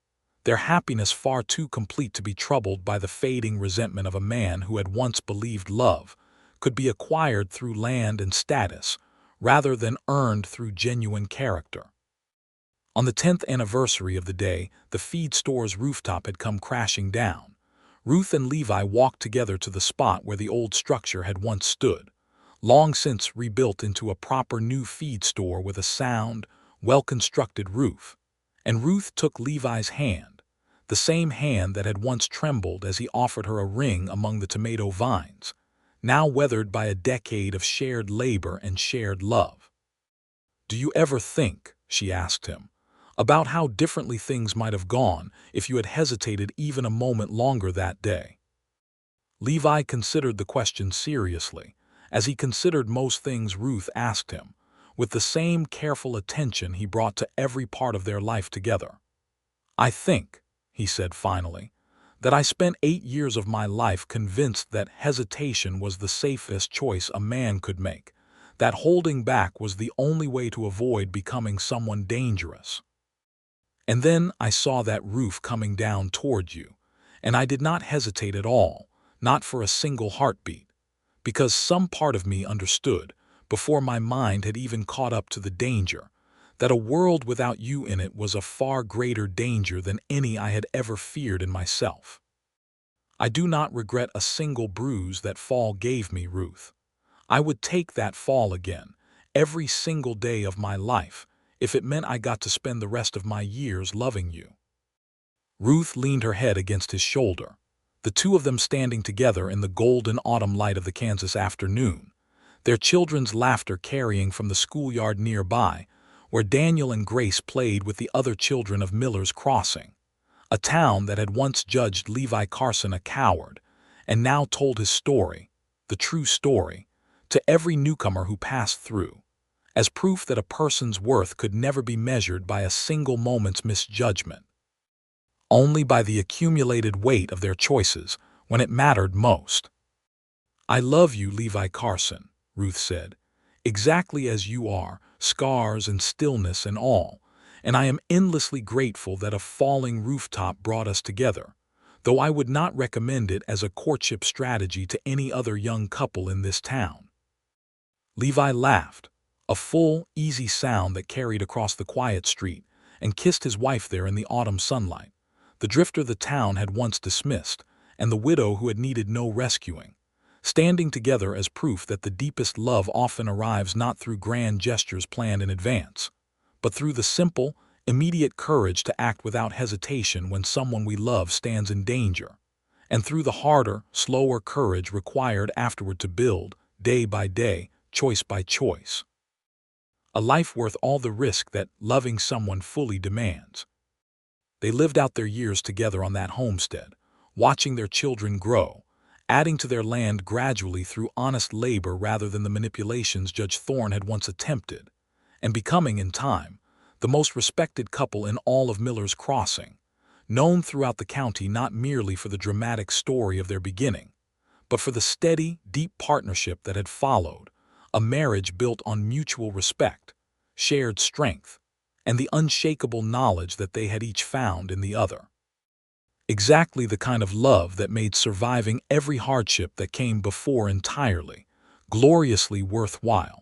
their happiness far too complete to be troubled by the fading resentment of a man who had once believed love could be acquired through land and status rather than earned through genuine character. On the 10th anniversary of the day the feed store's rooftop had come crashing down, Ruth and Levi walked together to the spot where the old structure had once stood, long since rebuilt into a proper new feed store with a sound, well-constructed roof, and Ruth took Levi's hand, the same hand that had once trembled as he offered her a ring among the tomato vines, now weathered by a decade of shared labor and shared love. "Do you ever think," she asked him, "about how differently things might have gone if you had hesitated even a moment longer that day?" Levi considered the question seriously, as he considered most things Ruth asked him, with the same careful attention he brought to every part of their life together. "I think," he said finally, "that I spent 8 years of my life convinced that hesitation was the safest choice a man could make, that holding back was the only way to avoid becoming someone dangerous. And then I saw that roof coming down toward you, and I did not hesitate at all, not for a single heartbeat, because some part of me understood, before my mind had even caught up to the danger, that a world without you in it was a far greater danger than any I had ever feared in myself. I do not regret a single bruise that fall gave me, Ruth. I would take that fall again, every single day of my life, if it meant I got to spend the rest of my years loving you." Ruth leaned her head against his shoulder, the two of them standing together in the golden autumn light of the Kansas afternoon, their children's laughter carrying from the schoolyard nearby, where Daniel and Grace played with the other children of Miller's Crossing, a town that had once judged Levi Carson a coward, and now told his story, the true story, to every newcomer who passed through, as proof that a person's worth could never be measured by a single moment's misjudgment, only by the accumulated weight of their choices when it mattered most. "I love you, Levi Carson," Ruth said, "exactly as you are, scars and stillness and all, and I am endlessly grateful that a falling rooftop brought us together, though I would not recommend it as a courtship strategy to any other young couple in this town." Levi laughed, a full, easy sound that carried across the quiet street, and kissed his wife there in the autumn sunlight, the drifter the town had once dismissed, and the widow who had needed no rescuing, standing together as proof that the deepest love often arrives not through grand gestures planned in advance, but through the simple, immediate courage to act without hesitation when someone we love stands in danger, and through the harder, slower courage required afterward to build, day by day, choice by choice, a life worth all the risk that loving someone fully demands. They lived out their years together on that homestead, watching their children grow, adding to their land gradually through honest labor rather than the manipulations Judge Thorne had once attempted, and becoming, in time, the most respected couple in all of Miller's Crossing, known throughout the county not merely for the dramatic story of their beginning, but for the steady, deep partnership that had followed, a marriage built on mutual respect, shared strength, and the unshakable knowledge that they had each found in the other. exactly the kind of love that made surviving every hardship that came before entirely, gloriously worthwhile.